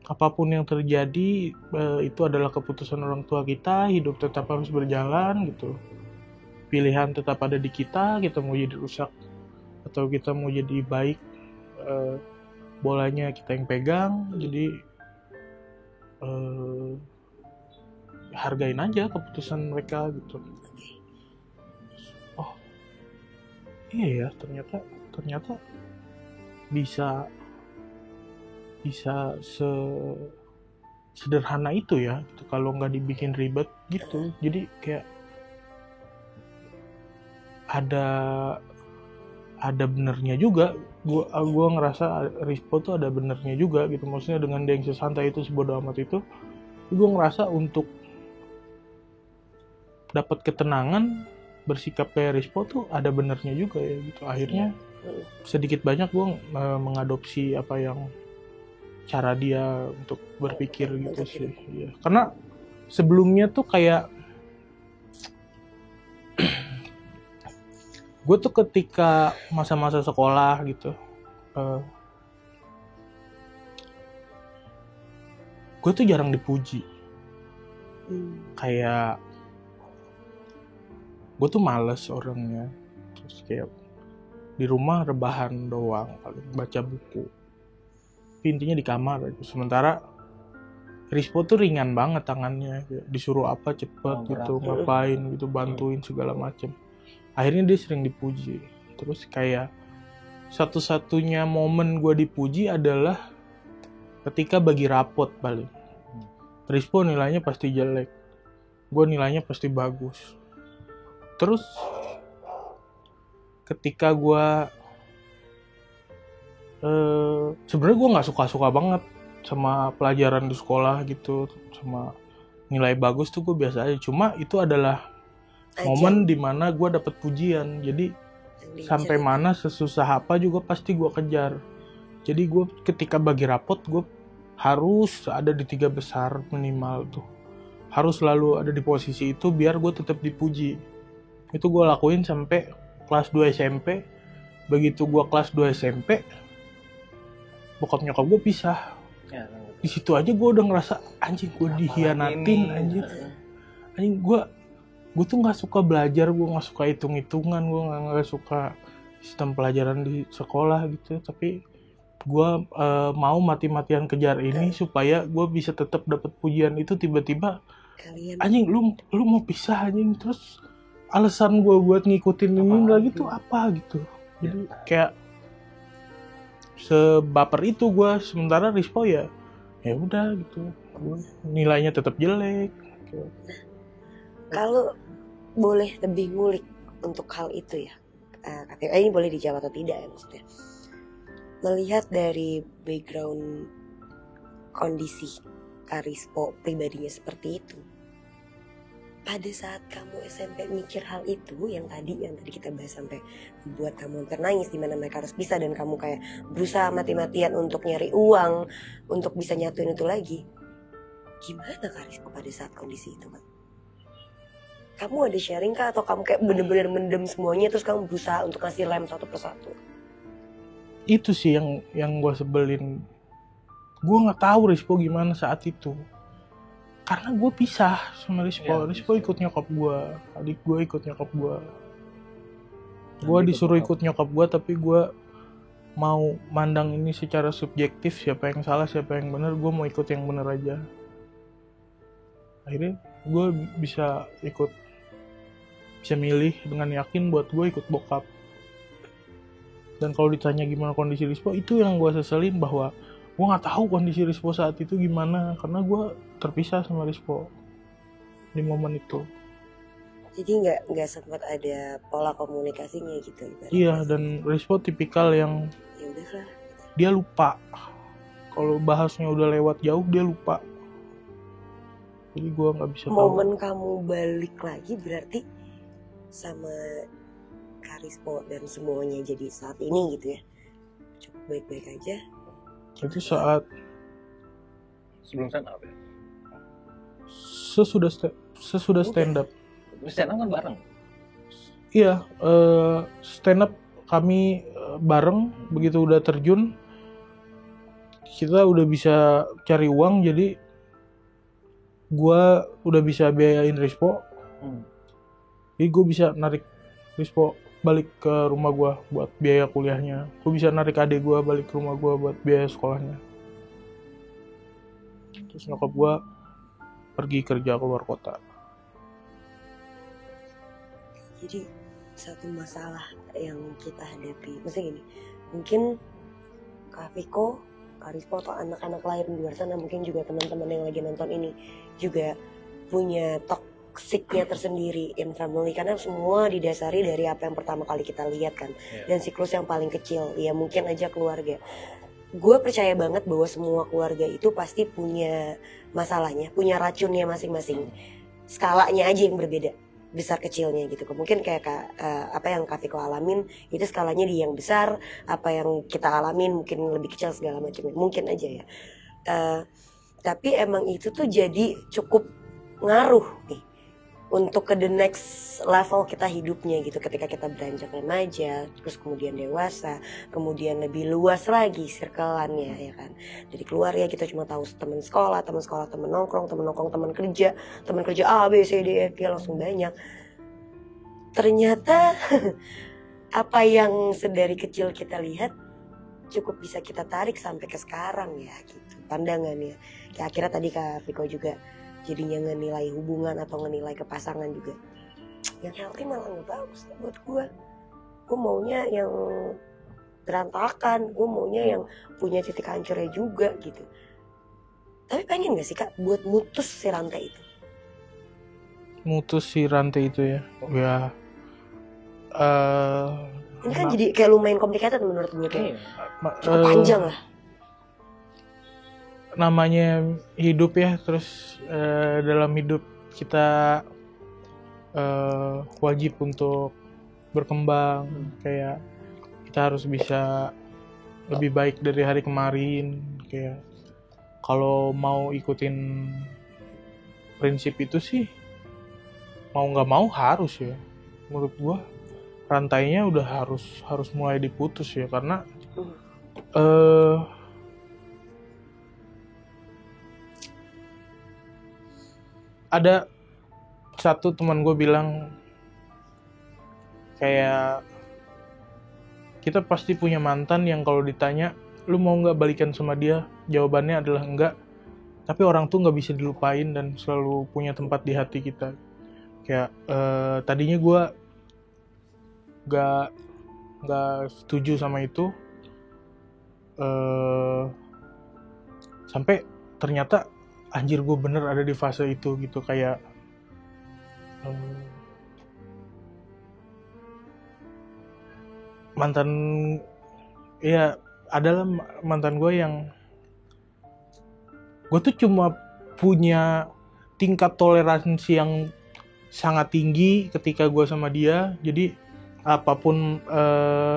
apapun yang terjadi itu adalah keputusan orang tua kita, hidup tetap harus berjalan gitu, pilihan tetap ada di kita mau jadi rusak atau kita mau jadi baik, bolanya kita yang pegang. Jadi hargain aja keputusan mereka gitu. Oh iya ya, ternyata bisa sederhana itu ya gitu, kalau nggak dibikin ribet gitu. Jadi kayak ada benernya juga. Gua ngerasa Rispo tuh ada benernya juga gitu. Maksudnya dengan dia yang sesantai itu, sebodoh amat itu, gue ngerasa untuk dapat ketenangan bersikap kayak Rispo tuh ada benernya juga ya gitu. Akhirnya sedikit banyak gue mengadopsi apa yang cara dia untuk berpikir gitu sih. Iya. Karena sebelumnya tuh kayak gue tuh ketika masa-masa sekolah gitu, gue tuh jarang dipuji. Kayak gue tuh males orangnya. Terus kayak di rumah rebahan doang, paling baca buku. Intinya di kamar aja. Sementara Rispo tuh ringan banget tangannya, disuruh apa cepet gitu, ngapain gitu, bantuin segala macem. Akhirnya dia sering dipuji. Terus kayak satu-satunya momen gue dipuji adalah ketika bagi rapot paling. Rispo nilainya pasti jelek, gue nilainya pasti bagus. Terus ketika gue sebenarnya gue nggak suka banget sama pelajaran di sekolah gitu, sama nilai bagus tuh gue biasa aja. Cuma itu adalah momen dimana gue dapet pujian. Jadi sampai mana sesusah apa juga pasti gue kejar. Jadi gue ketika bagi rapot gue harus ada di 3 besar minimal tuh, harus selalu ada di posisi itu biar gue tetap dipuji. Itu gue lakuin sampai kelas 2 SMP. Begitu gue kelas 2 SMP, bokap nyokap gue pisah. Di situ aja gue udah ngerasa anjing, gue dihianatin anjing. Gue tuh nggak suka belajar, gue nggak suka hitung-hitungan, gue nggak suka sistem pelajaran di sekolah gitu. Tapi gue mau mati-matian kejar ini supaya gue bisa tetap dapat pujian itu. Tiba-tiba anjing lu mau pisah anjing. Terus alasan gue buat ngikutin ini lagi tuh apa gitu. Jadi kayak sebaper itu gue. Sementara Rispo ya udah gitu, nilainya tetap jelek gitu. Kalau boleh lebih ngulik untuk hal itu ya, ini boleh dijawab atau tidak ya maksudnya. Melihat dari background kondisi Rispo pribadinya seperti itu, pada saat kamu SMP mikir hal itu yang tadi kita bahas sampai buat kamu hampir nangis, dimana mereka harus bisa dan kamu kayak berusaha mati-matian untuk nyari uang untuk bisa nyatuin itu lagi, gimana Kak Rispo pada saat kondisi itu Kak? Kamu ada sharing Kak atau kamu kayak bener-bener mendem semuanya terus kamu berusaha untuk kasih lem satu persatu? Itu sih yang gue sebelin. Gue nggak tahu Rispo gimana saat itu. Karena gue pisah sama Rispo. Ya, Rispo ikut nyokap gue, adik gue ikut nyokap gue. Gue Ikut disuruh nyokap. ikut nyokap gue, tapi gue mau mandang ini secara subjektif, siapa yang salah, siapa yang benar. Gue mau ikut yang benar aja. Akhirnya gue bisa milih dengan yakin buat gue ikut bokap. Dan kalau ditanya gimana kondisi Rispo, itu yang gue seselin, bahwa gue nggak tahu kondisi Rispo saat itu gimana, karena gue terpisah sama Rispo di momen itu. Jadi nggak sempat ada pola komunikasinya gitu ibaratnya. Iya, dan Rispo tipikal yang Ya udahlah. dia lupa. Kalau bahasnya udah lewat jauh, dia lupa. Jadi gue nggak bisa tahu. Momen kamu balik lagi berarti sama Kak Rispo dan semuanya jadi saat ini gitu ya, cukup baik-baik aja. Itu saat Sebelum stand up ya. sesudah stand up. Stand up kan bareng. Iya, stand up kami bareng. Begitu udah terjun, kita udah bisa cari uang, jadi gue udah bisa biayain Rispo. Jadi gue bisa narik Rispo balik ke rumah gue buat biaya kuliahnya. Gue bisa narik adik gue balik ke rumah gue buat biaya sekolahnya. Terus nyokap gue pergi kerja ke luar kota. Jadi satu masalah yang kita hadapi, maksudnya gini, mungkin Kak Viko, Kak Rispo atau anak-anak lain di luar sana, mungkin juga teman-teman yang lagi nonton ini juga punya toksiknya tersendiri in family, karena semua didasari dari apa yang pertama kali kita lihat kan, dan siklus yang paling kecil, ya mungkin aja keluarga. Gue percaya banget bahwa semua keluarga itu pasti punya masalahnya, punya racunnya masing-masing. Skalanya aja yang berbeda, besar kecilnya gitu. Mungkin kayak apa yang Kak Viko alamin itu skalanya di yang besar, apa yang kita alamin mungkin lebih kecil segala macamnya, mungkin aja ya. Tapi emang itu tuh jadi cukup ngaruh nih untuk ke the next level kita hidupnya gitu, ketika kita beranjak remaja, terus kemudian dewasa, kemudian lebih luas lagi circle-annya ya kan. Dari keluarga kita cuma tahu teman sekolah, teman nongkrong, teman kerja A, B, C, D, E, F, G, langsung banyak. Ternyata apa yang sedari kecil kita lihat cukup bisa kita tarik sampai ke sekarang ya gitu pandangannya. Kayak akhirnya tadi Kak Viko juga jadinya ngenilai hubungan atau ngenilai ke pasangan juga yang healthy malah nggak bagus ya buat gue. Gue maunya yang berantakan, gue maunya yang punya titik hancurnya juga gitu. Tapi pengen gak sih Kak buat mutus si rantai itu? Mutus si rantai itu ya? Ya. Ini kan jadi kayak lumayan complicated menurut gue, kayak cukup panjang lah. Namanya hidup ya, terus dalam hidup kita wajib untuk berkembang, kayak kita harus bisa lebih baik dari hari kemarin. Kayak kalau mau ikutin prinsip itu sih mau nggak mau harus ya, menurut gua rantainya udah harus mulai diputus ya, karena ada satu teman gue bilang kayak kita pasti punya mantan yang kalau ditanya lu mau nggak balikan sama dia, jawabannya adalah enggak. Tapi orang tuh nggak bisa dilupain dan selalu punya tempat di hati kita. Kayak tadinya gue nggak setuju sama itu, sampai ternyata anjir gue bener ada di fase itu gitu. Kayak mantan ya, adalah mantan gue yang gue tuh cuma punya tingkat toleransi yang sangat tinggi ketika gue sama dia. Jadi apapun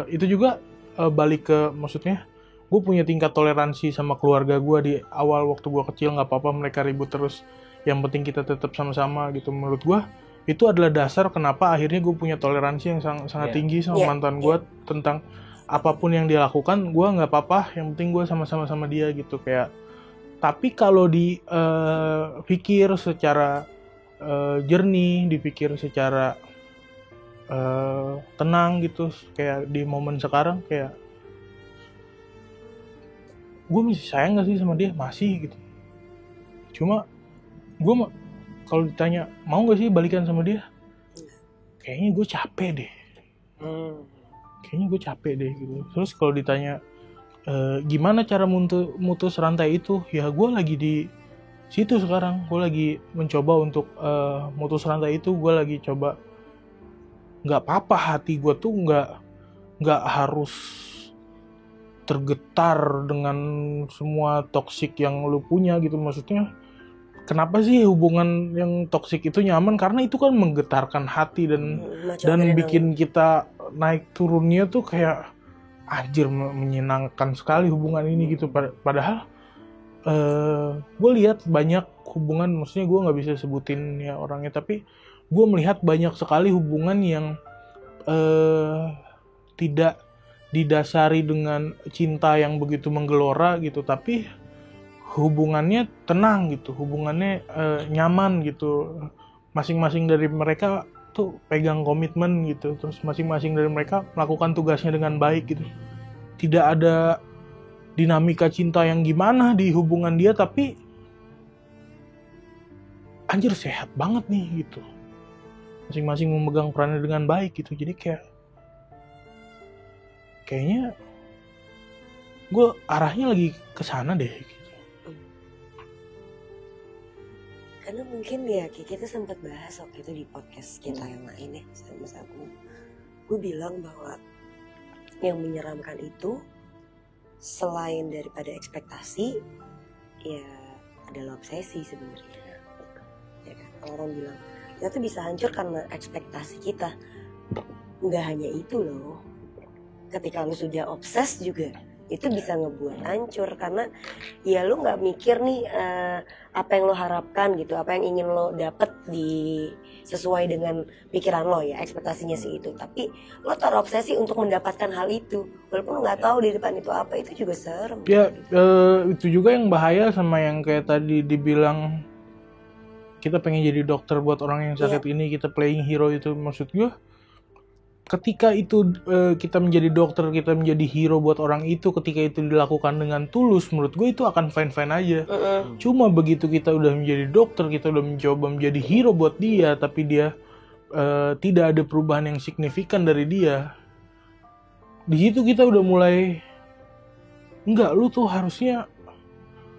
itu juga balik ke, maksudnya gue punya tingkat toleransi sama keluarga gue di awal waktu gue kecil. Nggak apa-apa mereka ribut terus, yang penting kita tetap sama-sama gitu. Menurut gue itu adalah dasar kenapa akhirnya gue punya toleransi yang sangat tinggi sama mantan gue tentang apapun yang dia lakukan. Gue nggak apa-apa, yang penting gue sama-sama sama dia gitu. Kayak tapi kalau dipikir secara jernih, dipikir secara tenang gitu, kayak di momen sekarang, kayak gue masih sayang gak sih sama dia? Masih gitu. Cuma gue kalau ditanya mau gak sih balikan sama dia, kayaknya gue capek deh. Kayaknya gue capek deh gitu. Terus kalau ditanya gimana cara mutus rantai itu, ya gue lagi di situ sekarang. Gue lagi mencoba untuk mutus rantai itu. Gue lagi coba, nggak apa-apa hati gue tuh nggak harus tergetar dengan semua toksik yang lu punya gitu. Maksudnya kenapa sih hubungan yang toksik itu nyaman? Karena itu kan menggetarkan hati dan bikin kita naik turunnya tuh kayak anjir, menyenangkan sekali hubungan ini gitu. Padahal gue lihat banyak hubungan, maksudnya gue nggak bisa sebutin ya orangnya, tapi gue melihat banyak sekali hubungan yang tidak didasari dengan cinta yang begitu menggelora gitu, tapi hubungannya tenang gitu, hubungannya nyaman gitu. Masing-masing dari mereka tuh pegang komitmen gitu, terus masing-masing dari mereka melakukan tugasnya dengan baik gitu. Tidak ada dinamika cinta yang gimana di hubungan dia, tapi anjir sehat banget nih gitu. Masing-masing memegang perannya dengan baik gitu. Jadi kayaknya gue arahnya lagi ke sana deh gitu. Karena mungkin ya kita sempat bahas waktu itu di podcast kita yang lain ya sama Mas Agung. Gue bilang bahwa yang menyeramkan itu selain daripada ekspektasi, ya adalah obsesi sebenarnya. Ya kan? Orang bilang kita tuh bisa hancur karena ekspektasi kita. Nggak hanya itu loh. Ketika lu sudah obses juga, itu bisa ngebuat hancur. Karena ya lu nggak mikir nih apa yang lo harapkan gitu, apa yang ingin lo dapet sesuai dengan pikiran lo ya, ekspektasinya sih itu. Tapi lo terobsesi untuk mendapatkan hal itu, walaupun lo nggak tahu di depan itu apa. Itu juga serem. Ya itu juga yang bahaya sama yang kayak tadi dibilang kita pengen jadi dokter buat orang yang sakit ini, kita playing hero itu. Maksud gue ketika itu kita menjadi dokter, kita menjadi hero buat orang itu, ketika itu dilakukan dengan tulus, menurut gue itu akan fine-fine aja. Cuma begitu kita udah menjadi dokter, kita udah mencoba menjadi hero buat dia, tapi dia tidak ada perubahan yang signifikan dari dia, di situ kita udah mulai enggak, lu tuh harusnya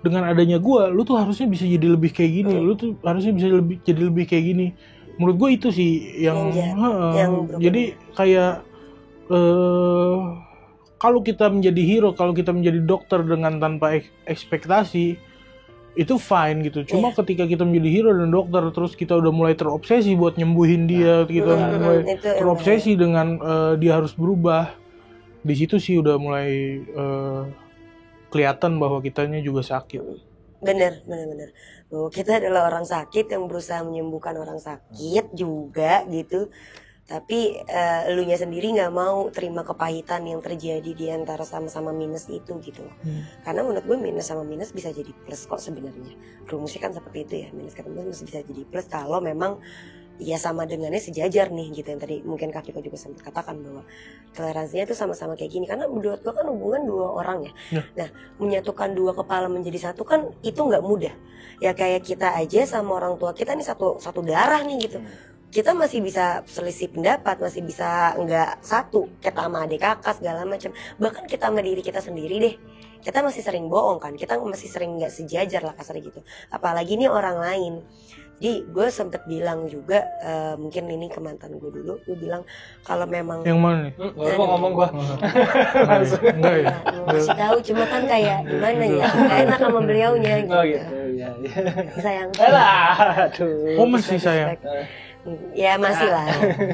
dengan adanya gue, lu tuh harusnya bisa jadi lebih kayak gini, lu tuh harusnya bisa jadi lebih kayak gini. Menurut gue itu sih yang jadi kayak kalau kita menjadi hero, kalau kita menjadi dokter dengan tanpa ekspektasi, itu fine gitu. Cuma ketika kita menjadi hero dan dokter, terus kita udah mulai terobsesi buat nyembuhin dia, kita mulai terobsesi dengan dia harus berubah. Di situ sih udah mulai kelihatan bahwa kitanya juga sakit. Bener. Bahwa kita adalah orang sakit yang berusaha menyembuhkan orang sakit juga gitu. Tapi elunya sendiri nggak mau terima kepahitan yang terjadi di antara sama-sama minus itu gitu. Karena menurut gue minus sama minus bisa jadi plus kok sebenarnya. Rumusnya kan seperti itu ya, minus ketemu minus bisa jadi plus kalau memang ya sama dengannya sejajar nih gitu, yang tadi mungkin Kak Viko juga sempat katakan bahwa toleransinya itu sama-sama kayak gini. Karena menurut gue kan hubungan dua orang ya. Nah, menyatukan dua kepala menjadi satu kan itu nggak mudah. Ya kayak kita aja sama orang tua kita nih satu darah nih gitu. Kita masih bisa selisih pendapat, masih bisa nggak satu, kita sama adik kakak segala macam. Bahkan kita sama diri kita sendiri deh, kita masih sering bohong kan, kita masih sering nggak sejajar lah kasarnya gitu. Apalagi nih orang lain. Jadi gue sempet bilang juga, mungkin ini ke mantan gue dulu, gue bilang kalau memang yang mana nih? Gue ngomong gue. Enggak ya. Masih tahu, cuma kan kayak gimana ya, nggak enak sama beliaunya gitu. Oh gitu, ya. Sayang. Alah, aduh. Oh masih sayang. Ya masih lah,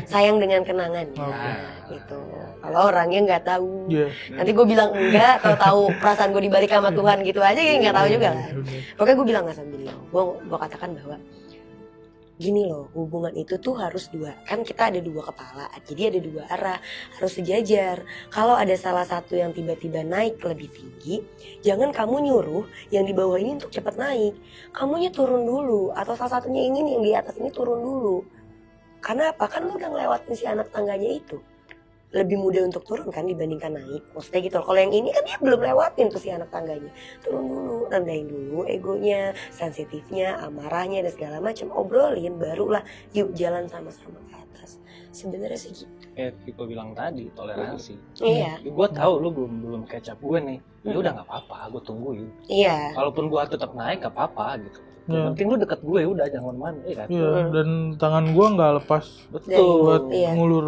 sayang dengan kenangan Oke. gitu. Kalau orangnya nggak tahu, Iya. nanti gue bilang enggak, tahu perasaan gue dibalik sama Tuhan gitu aja, ya nggak tahu juga lah. Pokoknya gue bilang nggak sambil gue katakan bahwa gini loh, hubungan itu tuh harus dua, kan kita ada dua kepala, jadi ada dua arah, harus sejajar. Kalau ada salah satu yang tiba-tiba naik lebih tinggi, jangan kamu nyuruh yang di bawah ini untuk cepat naik, kamunya turun dulu, atau salah satunya ingin yang di atas ini turun dulu. Karena apa? Kan lu udah ngelewatin si anak tangganya itu, lebih mudah untuk turun kan dibandingkan naik. Maksudnya gitu loh. Kalau yang ini kan dia belum lewatin tuh si anak tangganya. Turun dulu, rendahin dulu egonya, sensitifnya, amarahnya dan segala macam. Obrolin, barulah yuk jalan sama-sama ke atas. Sebenarnya sih gitu. Kayak Viko bilang tadi, toleransi. Iya. Gue tahu lu belum catch up gue nih. Ya udah nggak apa-apa, gue tungguin. Iya. Kalaupun gue tetap naik nggak apa-apa gitu. Iya. Yang penting lu deket gue udah jangan mana, kan? Iya, dan tangan gua nggak lepas Betul. buat Iya. ngulur,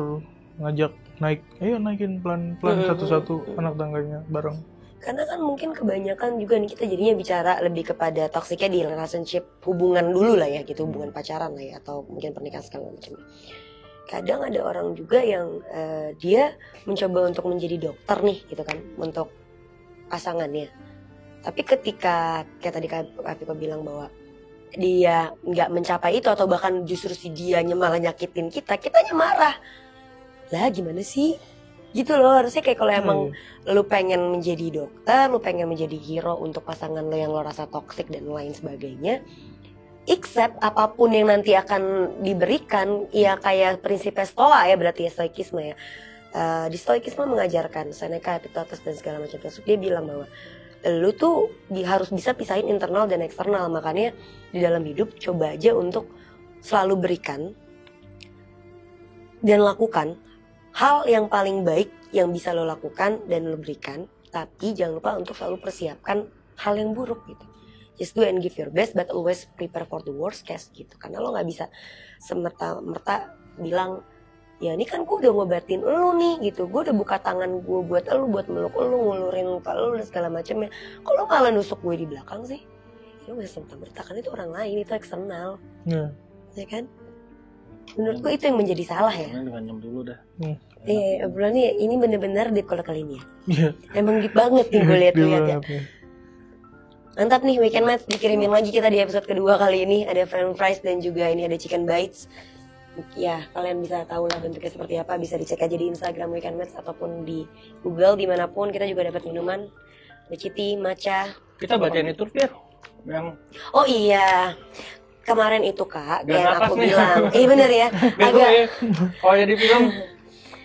ngajak naik. Ayo naikin pelan-pelan satu-satu anak tangganya bareng. Karena kan mungkin kebanyakan juga nih kita jadinya bicara lebih kepada toksiknya di relationship, hubungan dulu lah ya gitu, hubungan pacaran lah ya, atau mungkin pernikahan segala macam. Kadang ada orang juga yang dia mencoba untuk menjadi dokter nih gitu kan, untuk pasangannya. Tapi ketika kayak tadi Kak Viko bilang bahwa dia nggak mencapai itu, atau bahkan justru si dianya malah nyakitin kitanya marah. Lah gimana sih? Gitu loh, harusnya kayak kalau emang lu pengen menjadi dokter, lu pengen menjadi hero untuk pasangan lo yang lo rasa toksik dan lain sebagainya, accept apapun yang nanti akan diberikan, ya kayak prinsip Stoa ya, berarti ya stoikisme ya. Di stoikisme mengajarkan Seneca, Epictetus dan segala macam tersebut, dia bilang bahwa lu tuh harus bisa pisahin internal dan eksternal. Makanya di dalam hidup coba aja untuk selalu berikan dan lakukan hal yang paling baik yang bisa lo lakukan dan lo berikan, tapi jangan lupa untuk selalu persiapkan hal yang buruk gitu. Just do and give your best, but always prepare for the worst case gitu. Karena lo nggak bisa semerta-merta bilang, ya ini kan gue udah ngobatin lo nih gitu, gue udah buka tangan gue buat lo, buat meluk lo, ngulurin luka lo dan segala macamnya. Kalau malah nusuk gue di belakang sih, ya lo nggak semerta-merta, kan itu orang lain, itu eksternal, ya kan? Menurutku itu yang menjadi salah ya. Dengan nyem dulu dah. Obrolannya ini bener-bener deep kalau kali ini ya. Iya. Emang deep banget nih gue lihat-lihat ya. Iya. Mantap nih, Weekend Match dikirimin lagi kita di episode kedua kali ini. Ada french fries dan juga ini ada chicken bites. Ya, kalian bisa tahu lah bentuknya seperti apa. Bisa dicek aja di Instagram Weekend Match ataupun di Google, dimanapun. Kita juga dapat minuman, beciti, matcha. Kita bacain itu Fir. Yang Oh iya, kemarin itu Kak, Gak yang napas aku nih. bilang. Bener ya, agak kalau jadi film,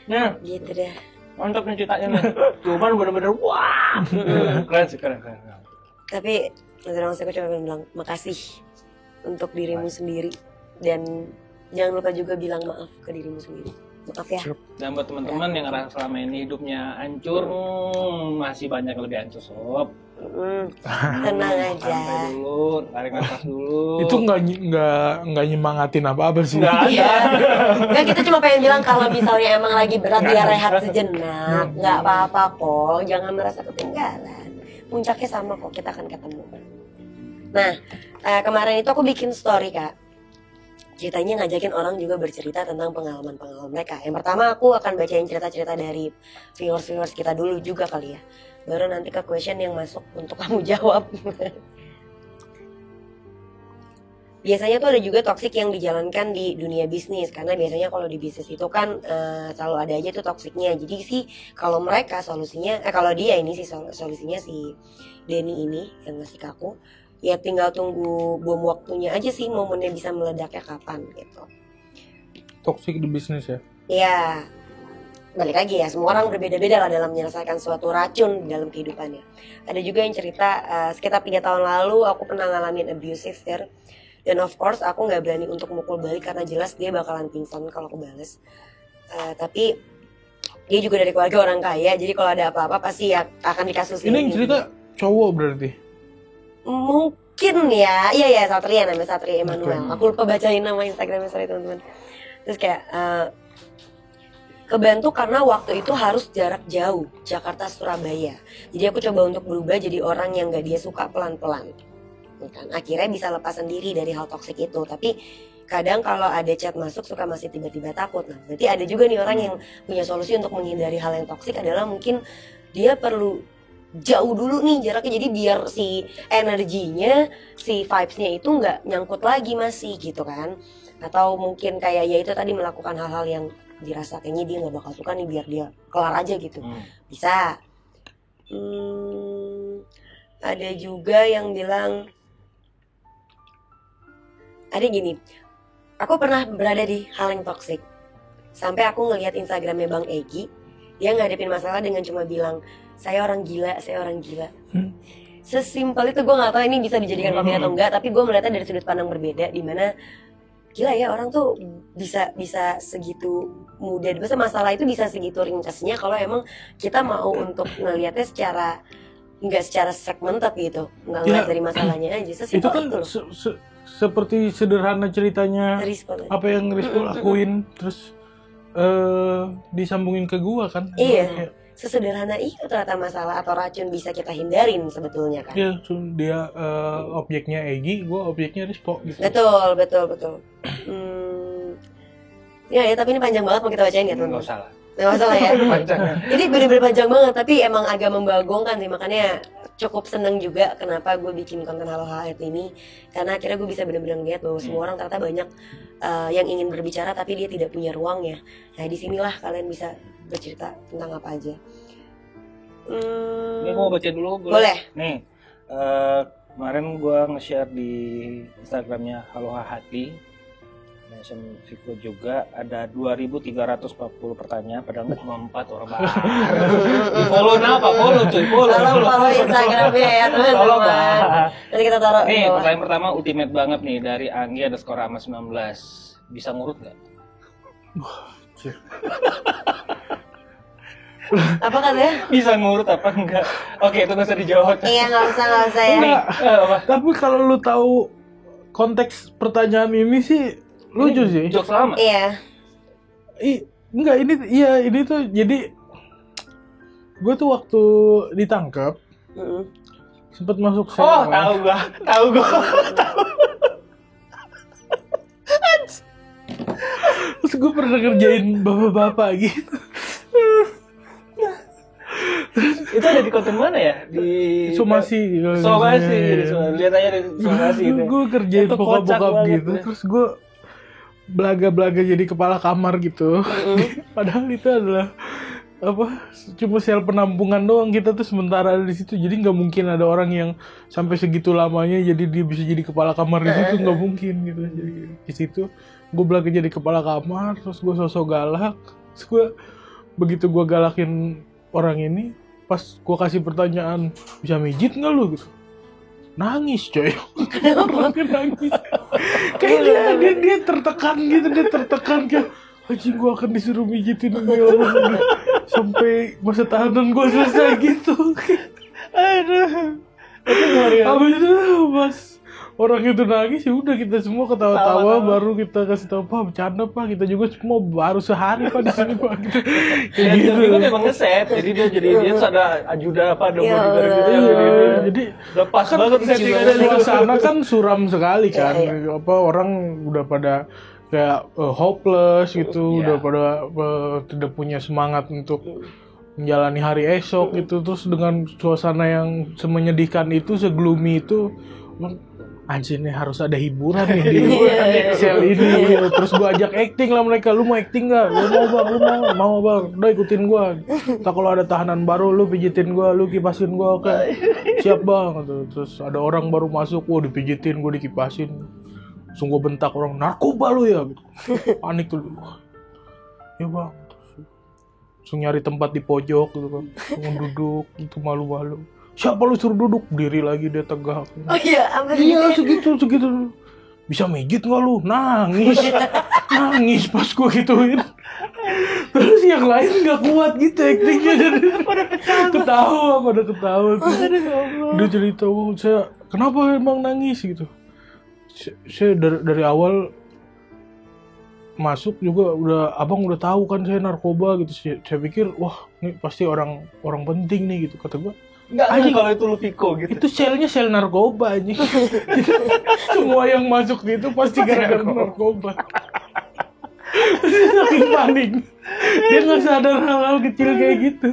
nah gitu deh. mantap nih ceritanya nih. Cuman bener-bener wah, keren sih, keren. Tapi terus aku cuma bilang makasih untuk dirimu sendiri, dan jangan lupa juga bilang maaf ke dirimu sendiri. Maaf ya. Dan buat teman-teman yang ngerasa selama ini hidupnya hancur, masih banyak yang lebih hancur sob. Tenang aja. Santai dulu, tarik nafas dulu. Itu nggak nyemangatin apa-apa sih. Nggak ada. Iya. Nggak, kita cuma pengen bilang kalau misalnya emang lagi berat ya rehat sejenak, nggak apa-apa kok, jangan merasa ketinggalan. Puncaknya sama kok, kita akan ketemu. Nah, kemarin itu aku bikin story Kak. Ceritanya ngajakin orang juga bercerita tentang pengalaman-pengalaman mereka. Yang pertama aku akan bacain cerita-cerita dari viewers-viewers kita dulu juga kali ya. Baru nanti ke question yang masuk untuk kamu jawab. Biasanya tuh ada juga toksik yang dijalankan di dunia bisnis. Karena biasanya kalau di bisnis itu kan selalu ada aja tuh toksiknya. Jadi sih kalau mereka solusinya, kalau dia ini sih solusinya si Denny ini yang ngasih ke aku, ya tinggal tunggu bom waktunya aja sih, momennya bisa meledaknya kapan gitu. Toksik di bisnis ya. Ya, balik lagi ya, semua orang berbeda-beda lah dalam menyelesaikan suatu racun di dalam kehidupannya. Ada juga yang cerita sekitar 3 tahun lalu aku pernah ngalamin abusive ya. Dan of course aku gak berani untuk mukul balik karena jelas dia bakalan pingsan kalau aku bales. Tapi dia juga dari keluarga orang kaya, jadi kalau ada apa-apa pasti ya akan dikasusin. Ini yang cerita cowok berarti? Mungkin ya, iya Satria, namanya Satria Emmanuel. Okay. Aku lupa bacain nama Instagramnya, sorry teman-teman. Terus kayak kebantu karena waktu itu harus jarak jauh, Jakarta Surabaya. Jadi aku coba untuk berubah jadi orang yang gak dia suka pelan-pelan. Kan akhirnya bisa lepas sendiri dari hal toksik itu. Tapi kadang kalau ada chat masuk suka masih tiba-tiba takut. Nah, berarti ada juga nih orang yang punya solusi untuk menghindari hal yang toksik adalah mungkin dia perlu jauh dulu nih jaraknya, jadi biar si energinya, si vibes-nya itu nggak nyangkut lagi masih gitu kan. Atau mungkin kayak ya itu tadi melakukan hal-hal yang dirasa kayaknya dia nggak bakal suka nih, biar dia kelar aja gitu. Bisa. Ada juga yang bilang, ada gini, aku pernah berada di hal yang toksik. Sampai aku ngelihat Instagramnya Bang Egi, dia ngadepin masalah dengan cuma bilang, saya orang gila, saya orang gila. Sesimpel itu, gue nggak tahu ini bisa dijadikan konten atau enggak, tapi gue melihatnya dari sudut pandang berbeda, dimana gila ya orang tuh bisa segitu mudah, masalah itu bisa segitu ringkasnya kalau emang kita mau untuk ngelihatnya secara nggak secara segmented gitu, nggak ngeliat dari masalahnya aja. Sesimpel itu kan itu loh. Seperti sederhana ceritanya Respon. apa yang Rizko lakuin terus disambungin ke gua kan. Iya, sesederhana itu ternyata masalah atau racun bisa kita hindarin sebetulnya kan. Iya, dia objeknya Egi, gua objeknya Rizko gitu. Betul. Ya, tapi ini panjang banget, mau kita bacain ya teman-teman? Nggak usah lah. Nggak masalah ya. Panjang. Jadi bener-bener panjang banget, tapi emang agak membagongkan sih, makanya cukup seneng juga kenapa gue bikin konten hal-hal ini, karena akhirnya gue bisa bener-bener ngeliat bahwa semua orang ternyata banyak yang ingin berbicara tapi dia tidak punya ruangnya. Nah, disinilah kalian bisa bercerita tentang apa aja. Ini gue mau baca dulu. Boleh. Nih, kemarin gue nge-share di Instagramnya Halo Hati, mention Viko juga, ada 2.340 pertanyaan, padahal cuma 4 orang baru. Di follow apa? Follow cuy, Follow Instagramnya ya teman-teman. Nanti kita taruh. Nih, pertanyaan pertama ultimate banget nih dari Anggi ada skor ama 19. Bisa ngurut nggak? Apa katanya? Bisa ngurut apa enggak? Oke, itu nggak usah dijawab. Iya, nggak usah ya. Enggak. Tapi kalau lu tahu konteks pertanyaan ini sih lucu sih. Jokes lama. Iya. Enggak, ini tuh jadi gue tuh waktu ditangkap sempat masuk sel. Oh, tahu gua. Terus gue pernah kerjain bapak-bapak gitu. Itu ada di konten mana ya? Di Somasi. Lihat aja di Somasi itu. Gue kerjain Itu bokap-bokap kocak banget gitu. ya. Terus gue belaga-belaga jadi kepala kamar gitu. Padahal itu adalah cuma sel penampungan doang, kita tuh sementara ada di situ. Jadi nggak mungkin ada orang yang sampai segitu lamanya jadi dia bisa jadi kepala kamar di situ, nggak mungkin gitu. Jadi di situ gue belaga jadi kepala kamar, terus gue sosok galak. Terus gue begitu gue galakin orang ini, pas gue kasih pertanyaan, bisa mijit nggak lu gitu, nangis coy. Kenapa? Nangis. Kayak dia tertekan gitu, kayak anjing gue akan disuruh mijitin dia orang sampai masa tahanan gue selesai gitu. Aduh. Abis itu pas orang itu nangis, ya udah kita semua ketawa-tawa, baru kita kasih tahu, Pak bercanda Pak, kita juga semua baru sehari Pak di sini Pak. Ya, gitu. Tapi kan memang ngeset, jadi dia ada ajuda apa, ada bodyguard gitu. Jadi udah pas kan banget settingannya. Suasana kan suram sekali kan, orang udah pada kayak hopeless gitu, udah pada tidak punya semangat untuk menjalani hari esok gitu. Terus dengan suasana yang semenyedihkan itu, segloomy itu, anjir nih harus ada hiburan nih di sel ini. Terus gue ajak acting lah mereka, lu mau acting nggak? Lu mau bang, udah ikutin gue. Tak kalau ada tahanan baru lu pijitin gue, lu kipasin gue, oke siap bang. Terus ada orang baru masuk, dipijitin, gue dikipasin. Langsung gue bentak orang, narkoba lu ya gitu. Panik tuh. Ya bang. Langsung nyari tempat di pojok gitu kan. Duduk, itu malu-malu. Siapa lu suruh duduk? Diri lagi dia tegak. Oh iya, apa sih? Iya segitu. Bisa mijit nggak lu? Nangis pas gue gituin. Terus yang lain nggak kuat gitu aktingnya, jadi pada ketawa tuh. Dia cerita, saya kenapa emang nangis gitu. Saya dari awal masuk juga abang udah tahu kan saya narkoba gitu. Saya pikir wah ini pasti orang penting nih gitu, kata gue. Enggak Anjing. kalau itu lu Viko gitu. Itu selnya sel narkoba anjing. Semua yang masuk situ pasti gara-gara narkoba. Saking panik. Dia nggak sadar hal-hal kecil kayak gitu.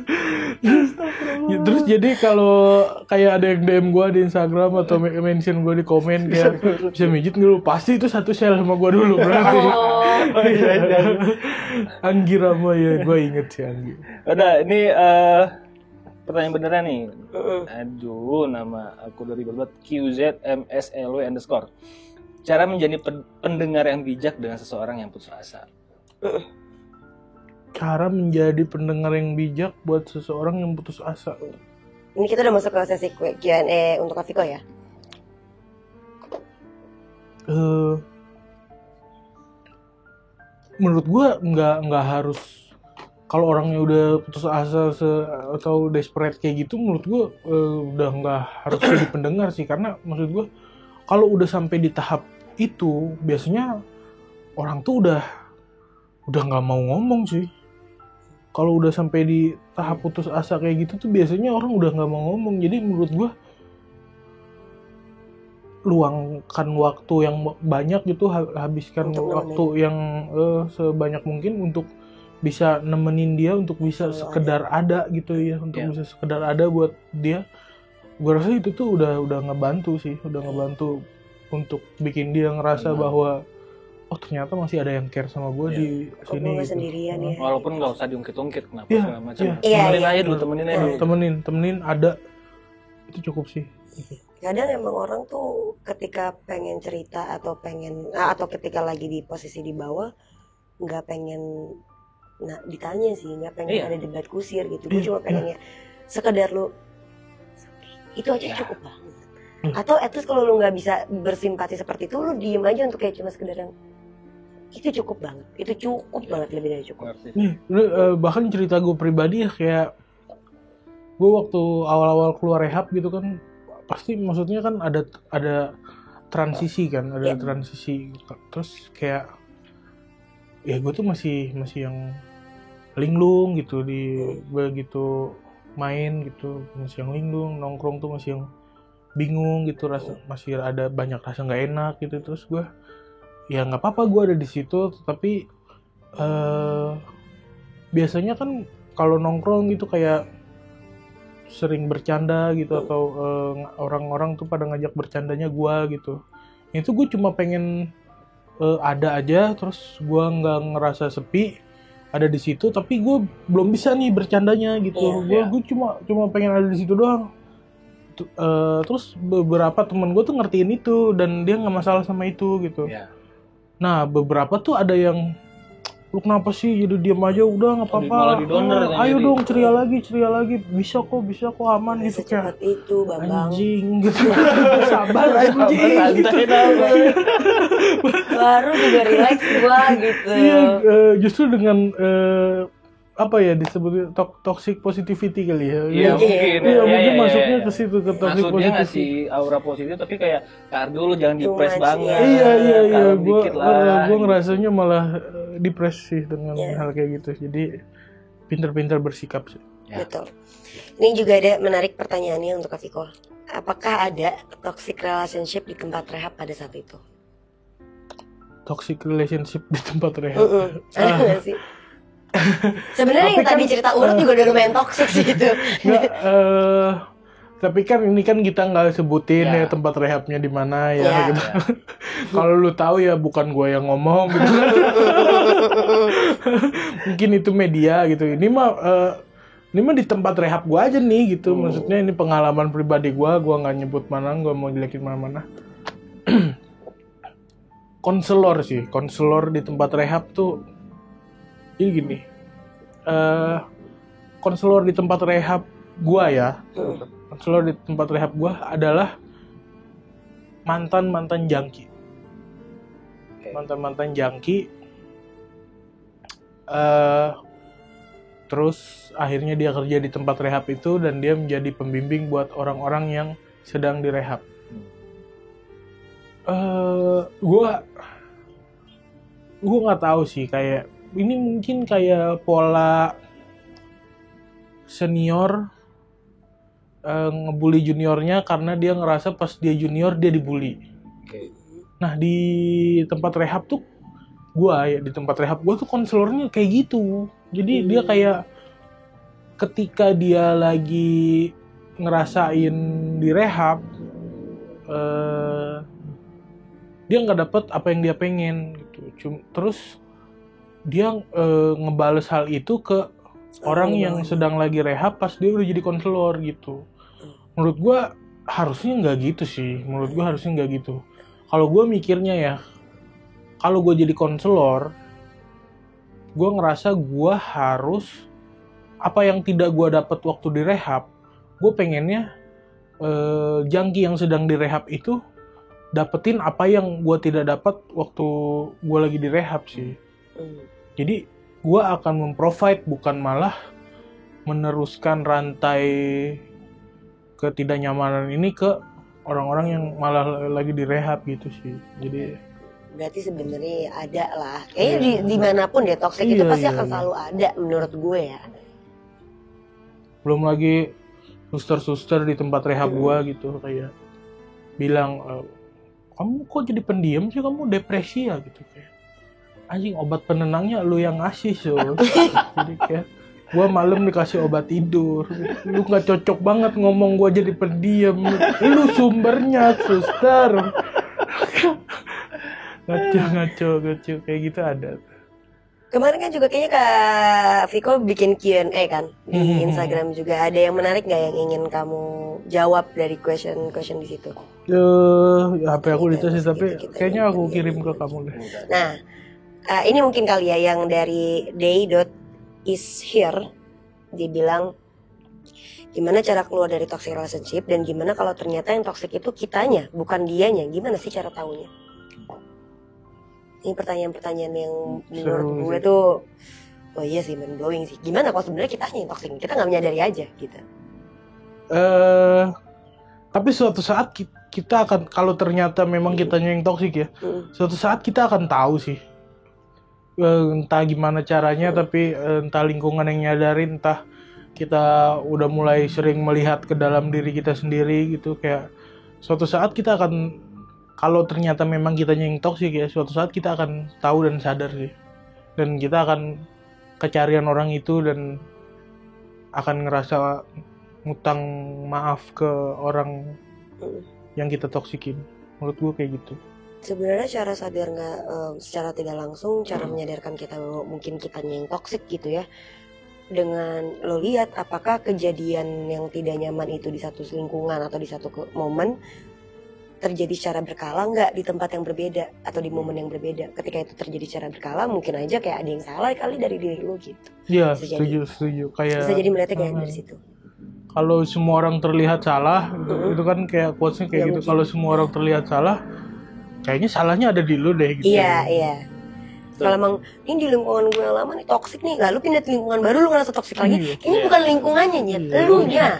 Ya, terus jadi kalau kayak ada yang DM gue di Instagram atau mention gue di komen kayak bisa mijit nggak lu, pasti itu satu sel sama gue dulu berarti. Oh iya. Anggi Rama ya, gue inget sih Anggi. Udah, ini pertanyaan beneran nih. Aduh, nama aku dari berbuat QZMSLW_. Cara menjadi pendengar yang bijak dengan seseorang yang putus asa. Cara menjadi pendengar yang bijak buat seseorang yang putus asa. Ini kita udah masuk ke sesi Q&A untuk Kak Viko ya? Menurut gue nggak harus, kalau orangnya udah putus asa atau desperate kayak gitu, menurut gue udah nggak harus jadi pendengar sih, karena maksud gue kalau udah sampai di tahap itu biasanya orang tuh udah nggak mau ngomong sih. Kalau udah sampai di tahap putus asa kayak gitu tuh biasanya orang udah nggak mau ngomong. Jadi menurut gue luangkan waktu yang banyak gitu, habiskan Untuk waktu yang sebanyak mungkin untuk bisa nemenin dia, untuk bisa sekedar ada gitu ya, untuk bisa sekedar ada buat dia. Gue rasa itu tuh udah ngebantu sih, udah ngebantu untuk bikin dia ngerasa bahwa oh ternyata masih ada yang care sama gue di sini. Gue gitu. sendirian ya. Walaupun nggak usah diungkit-ungkit kenapa Iya, segala macam. iya. Temenin aja dulu, temenin aja dulu. Temenin ada, itu cukup sih. Kadang emang orang tuh ketika pengen cerita atau ketika lagi di posisi di bawah nggak pengen ditanya sih, nggak pengen ada debat kusir gitu. Gue cuma pengennya sekedar lu itu aja cukup banget. Atau at least kalau lu nggak bisa bersimpati seperti itu, lu diem aja untuk kayak cuma sekedar yang itu cukup banget. Itu cukup banget, lebih dari cukup. Nih, bahkan cerita gue pribadi ya, kayak gue waktu awal-awal keluar rehab gitu kan, pasti maksudnya kan ada transisi kan, ada transisi. Terus kayak ya gue tuh masih yang linglung gitu, di begitu main gitu masih yang linglung, nongkrong tuh masih yang bingung gitu, masih ada banyak rasa nggak enak gitu. Terus gue ya nggak apa-apa gue ada di situ, tapi biasanya kan kalau nongkrong gitu kayak sering bercanda gitu, atau orang-orang tuh pada ngajak bercandanya gue gitu. Itu gue cuma pengen ada aja, terus gue nggak ngerasa sepi ada di situ, tapi gue belum bisa nih bercandanya gitu. Gue cuma pengen ada di situ doang. Terus beberapa temen gue tuh ngertiin itu dan dia nggak masalah sama itu gitu. Nah beberapa tuh ada yang lu kenapa sih jadi diam aja, udah nggak apa-apa, ayo dong ceria lagi, bisa kok aman gitu, kayak itu Bambang anjing gitu. Sabar anjing gitu. baru juga relax gua gitu. Iya, justru dengan apa ya disebut toxic positivity kali ya. Iya mungkin. Iya mungkin masuknya ke situ, ke toxic maksudnya positivity. ngasih aura positif, tapi kayak tar dulu jangan depres much, banget. Iya. Gue Gitu. ngerasanya malah depresi dengan hal kayak gitu. Jadi pintar-pintar bersikap sih. Betul. Ini juga ada menarik pertanyaannya untuk Kak Viko. Apakah ada toxic relationship di tempat rehab pada saat itu? Toxic relationship di tempat rehab. Ada nggak sih? Sebenarnya yang tadi cerita urut juga udah lumayan toxic sih gitu. Tapi kan ini kan kita nggak sebutin ya tempat rehabnya di mana ya. Gitu. Kalau lu tahu ya bukan gue yang ngomong gitu. Mungkin itu media gitu. Ini mah di tempat rehab gue aja nih gitu. Maksudnya ini pengalaman pribadi gue nggak nyebut mana, gue mau jelekin mana-mana. Konselor di tempat rehab tuh ini gini. Konselor di tempat rehab gue ya. Konselor di tempat rehab gue adalah mantan jangki. Mantan jangki. Terus akhirnya dia kerja di tempat rehab itu dan dia menjadi pembimbing buat orang-orang yang sedang direhab. Gue nggak tahu sih, kayak ini mungkin kayak pola senior ngebully juniornya karena dia ngerasa pas dia junior dia dibully. Oke. Nah di tempat rehab tuh di tempat rehab gua tuh konselornya kayak gitu. Jadi dia kayak ketika dia lagi ngerasain di rehab, dia nggak dapet apa yang dia pengen gitu. Terus dia ngebales hal itu ke orang yang sedang lagi rehab pas dia udah jadi konselor gitu. Menurut gua harusnya nggak gitu sih. Kalau gua mikirnya ya, kalau gue jadi konselor, gue ngerasa gue harus apa yang tidak gue dapat waktu di rehab, gue pengennya junkie yang sedang di rehab itu dapetin apa yang gue tidak dapat waktu gue lagi di rehab sih. Jadi gue akan memprovide, bukan malah meneruskan rantai ketidaknyamanan ini ke orang-orang yang malah lagi di rehab gitu sih. Jadi berarti sebenarnya ada lah. Kayaknya dimanapun deh toxic itu pasti akan selalu ada menurut gue ya. Belum lagi suster-suster di tempat rehab gue gitu kayak bilang, kamu kok jadi pendiam sih, kamu depresi ya gitu kayak. Anjing, obat penenangnya lu yang ngasih so. Jadi kayak gue malam dikasih obat tidur. Lu nggak cocok banget ngomong gue jadi pendiam. Lu sumbernya suster. Ngaco kayak gitu ada. Kemarin kan juga kayaknya Kak Viko bikin Q&A kan di Instagram juga. Ada yang menarik nggak yang ingin kamu jawab dari question di situ? HP aku dites tapi kayaknya aku kirim ke kamu deh. Nah, ini mungkin kali ya yang dari day.ishere. Dia bilang, gimana cara keluar dari toxic relationship dan gimana kalau ternyata yang toxic itu kitanya bukan dianya, gimana sih cara taunya? Ini pertanyaan-pertanyaan yang menurut gue tuh, oh iya sih, mind blowing sih. Gimana kalau sebenarnya kitanya yang toxic, kita nggak menyadari aja gitu. Tapi suatu saat kita akan, kalau ternyata memang kitanya yang toxic ya, suatu saat kita akan tahu sih. Entah gimana caranya, tapi entah lingkungan yang nyadarin, entah kita udah mulai sering melihat ke dalam diri kita sendiri gitu. Kayak suatu saat kita akan, kalau ternyata memang kitanya yang toksik ya, suatu saat kita akan tahu dan sadar sih. Dan kita akan kecarian orang itu dan akan ngerasa ngutang maaf ke orang yang kita toksikin. Menurut gue kayak gitu. Sebenarnya cara sadar nggak, secara tidak langsung, cara menyadarkan kita bahwa mungkin kitanya yang toksik gitu ya. Dengan lo lihat apakah kejadian yang tidak nyaman itu di satu lingkungan atau di satu momen terjadi secara berkala nggak di tempat yang berbeda atau di momen yang berbeda. Ketika itu terjadi secara berkala, mungkin aja kayak ada yang salah kali dari diri lo gitu. Iya, setuju. Kayak bisa jadi melihatnya kayak dari situ. Kalau semua orang terlihat salah, itu kan kayak quotes-nya kayak gitu. Kalau semua orang terlihat salah, kayaknya salahnya ada di lo deh gitu. Iya. Kalau emang ini di lingkungan gue yang lama nih toksik nih, lalu pindah ke lingkungan baru lu ngerasa toksik lagi, kayaknya bukan lingkungannya nyet, elunya.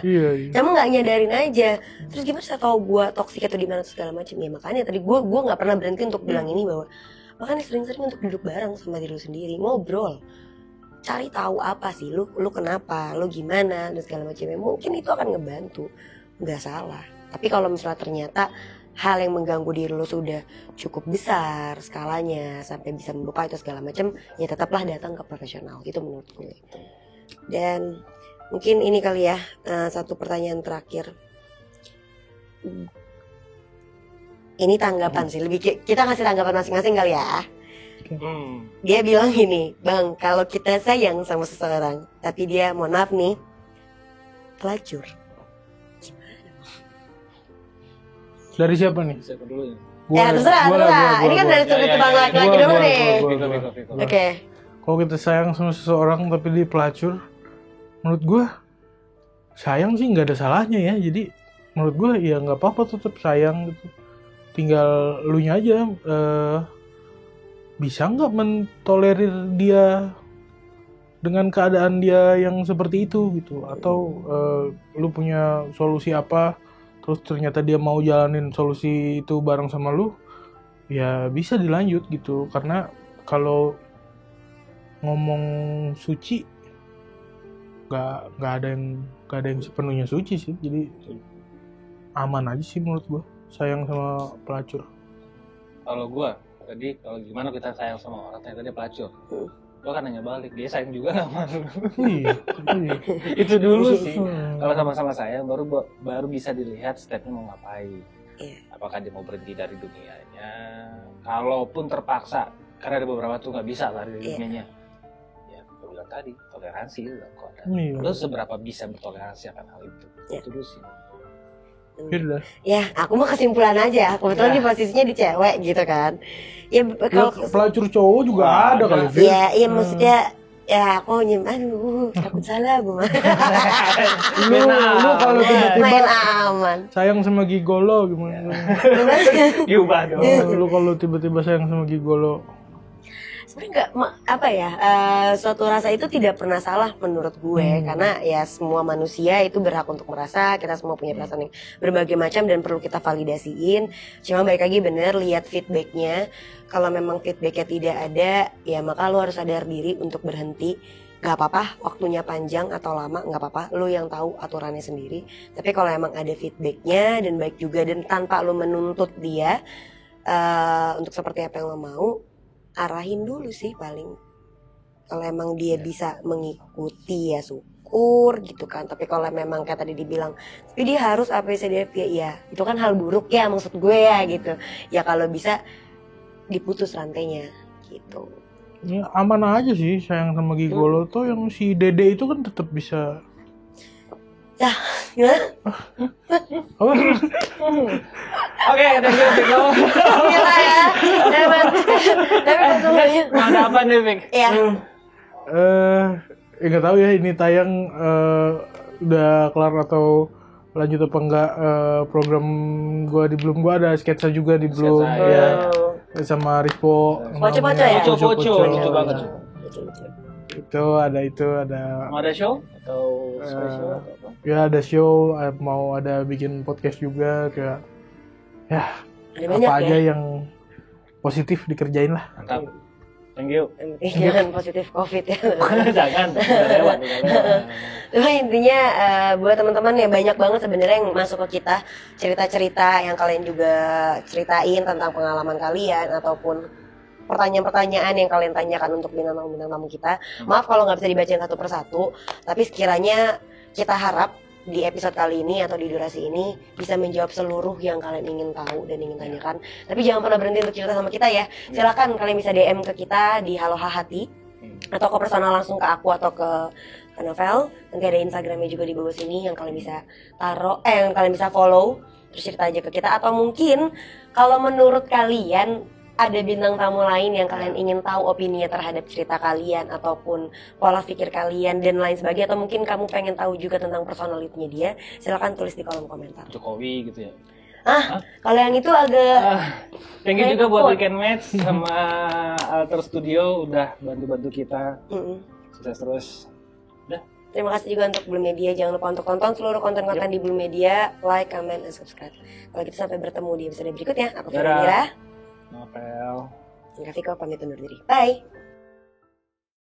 Kamu nggak nyadarin aja. Terus gimana saya tahu gue toksik atau di mana segala macam ya? Makanya tadi gue nggak pernah berhenti untuk bilang ini bahwa makanya sering-sering untuk duduk bareng sama diri lu sendiri, ngobrol, cari tahu apa sih lu kenapa, lu gimana dan segala macamnya. Mungkin itu akan ngebantu, nggak salah. Tapi kalau misalnya ternyata hal yang mengganggu diri lo sudah cukup besar skalanya sampai bisa membuka itu segala macam, ya tetaplah datang ke profesional, itu menurut gue. Dan mungkin ini kali ya, satu pertanyaan terakhir. Ini tanggapan sih, lebih kita ngasih tanggapan masing-masing kali ya. Dia bilang gini, Bang, kalau kita sayang sama seseorang tapi dia, mohon maaf nih, pelacur. Dari siapa nih? Siapa dulu ya? Terserah. Ini kan dari sudut pandang laki-laki dulu nih. Oke. Kalau kita sayang sama seseorang tapi dia pelacur, menurut gue sayang sih nggak ada salahnya ya. Jadi menurut gue ya nggak apa-apa, tetap sayang gitu. Tinggal lu nya aja bisa nggak mentolerir dia dengan keadaan dia yang seperti itu gitu, atau lu punya solusi apa? Terus ternyata dia mau jalanin solusi itu bareng sama lu, ya bisa dilanjut gitu. Karena kalau ngomong suci, nggak ada yang sepenuhnya suci sih, jadi aman aja sih menurut gua sayang sama pelacur. Kalau gua tadi, kalau gimana kita sayang sama orang ternyata dia pelacur, gua kan nanya balik, dia sayang juga nggak sama lu? Iya. Itu dulu sih. Kalau sama-sama sayang baru bisa dilihat stepnya mau ngapain. Apakah dia mau berhenti dari dunianya? Kalaupun terpaksa, karena ada beberapa tuh nggak bisa lari dari dunianya. Ya, gue bilang tadi, toleransi itu dalam konteks. Lo seberapa bisa bertoleransi akan hal itu? Itu dulu sih. Ya, aku mau kesimpulan aja. Kebetulan di posisinya di cewek gitu kan. Ya kalau pelacur cowok juga ada kali. Iya, maksudnya ya aku takut salah gue. Lu kalau tiba-tiba main aman. Sayang sama gigolo gimana? Diubah dong. Lu kalau tiba-tiba sayang sama gigolo. Sebenarnya suatu rasa itu tidak pernah salah menurut gue, karena ya semua manusia itu berhak untuk merasa, kita semua punya perasaan yang berbagai macam dan perlu kita validasiin. Cuma balik lagi bener, lihat feedbacknya. Kalau memang feedbacknya tidak ada, ya maka lo harus sadar diri untuk berhenti. Gak apa-apa waktunya panjang atau lama, gak apa-apa, lo yang tahu aturannya sendiri. Tapi kalau emang ada feedbacknya dan baik juga, dan tanpa lo menuntut dia untuk seperti apa yang lo mau, arahin dulu sih paling. Kalau emang dia bisa mengikuti ya syukur gitu kan. Tapi kalau memang kayak tadi dibilang, tapi dia harus ABCDF ya itu kan hal buruk ya maksud gue ya gitu. Ya kalau bisa diputus rantainya gitu. Ya aman aja sih sayang sama gigolo tuh, yang si Dede itu kan tetap bisa. Ya, gimana? Oke, thank you. Gila ya. Tapi semuanya. Ada apa nih, Vic? Iya. Nggak tahu ya ini tayang udah kelar atau lanjut apa enggak. Program gua di Bloom, gua ada sketsa juga di Bloom ya. Sama Rispo. Poco-poco ya? Poco banget. Itu ada. Mau ada show atau special atau apa? Ya ada show, mau ada bikin podcast juga, kayak ya apa aja yang positif dikerjain lah. Mantap. Thank you. Jangan positif COVID ya. Jangan, udah lewat. Cuma intinya buat teman-teman ya, banyak banget sebenarnya yang masuk ke kita, cerita-cerita yang kalian juga ceritain tentang pengalaman kalian ataupun pertanyaan-pertanyaan yang kalian tanyakan untuk bintang tamu kita. Maaf kalau nggak bisa dibacain satu persatu, tapi sekiranya kita harap di episode kali ini atau di durasi ini bisa menjawab seluruh yang kalian ingin tahu dan ingin tanyakan. Tapi jangan pernah berhenti untuk cerita sama kita ya. Silakan kalian bisa DM ke kita di Halo Hahati atau ke personal langsung ke aku atau ke Novel. Nanti ada Instagramnya juga di bawah sini yang kalian bisa yang kalian bisa follow. Terus cerita aja ke kita, atau mungkin kalau menurut kalian ada bintang tamu lain yang kalian ingin tahu opininya terhadap cerita kalian ataupun pola pikir kalian dan lain sebagainya, atau mungkin kamu pengen tahu juga tentang personalitinya dia, silakan tulis di kolom komentar. Jokowi gitu ya. Kalau yang itu agak thank you juga buat Weekend Match sama Alter Studio udah bantu-bantu kita. Sukses terus. Terima kasih juga untuk Bloom Media. Jangan lupa untuk tonton seluruh konten-konten di Bloom Media, like, comment, dan subscribe. Kalau gitu sampai bertemu di episode berikutnya. Aku Fira. Novel. Kak Viko pamit undur diri. Bye.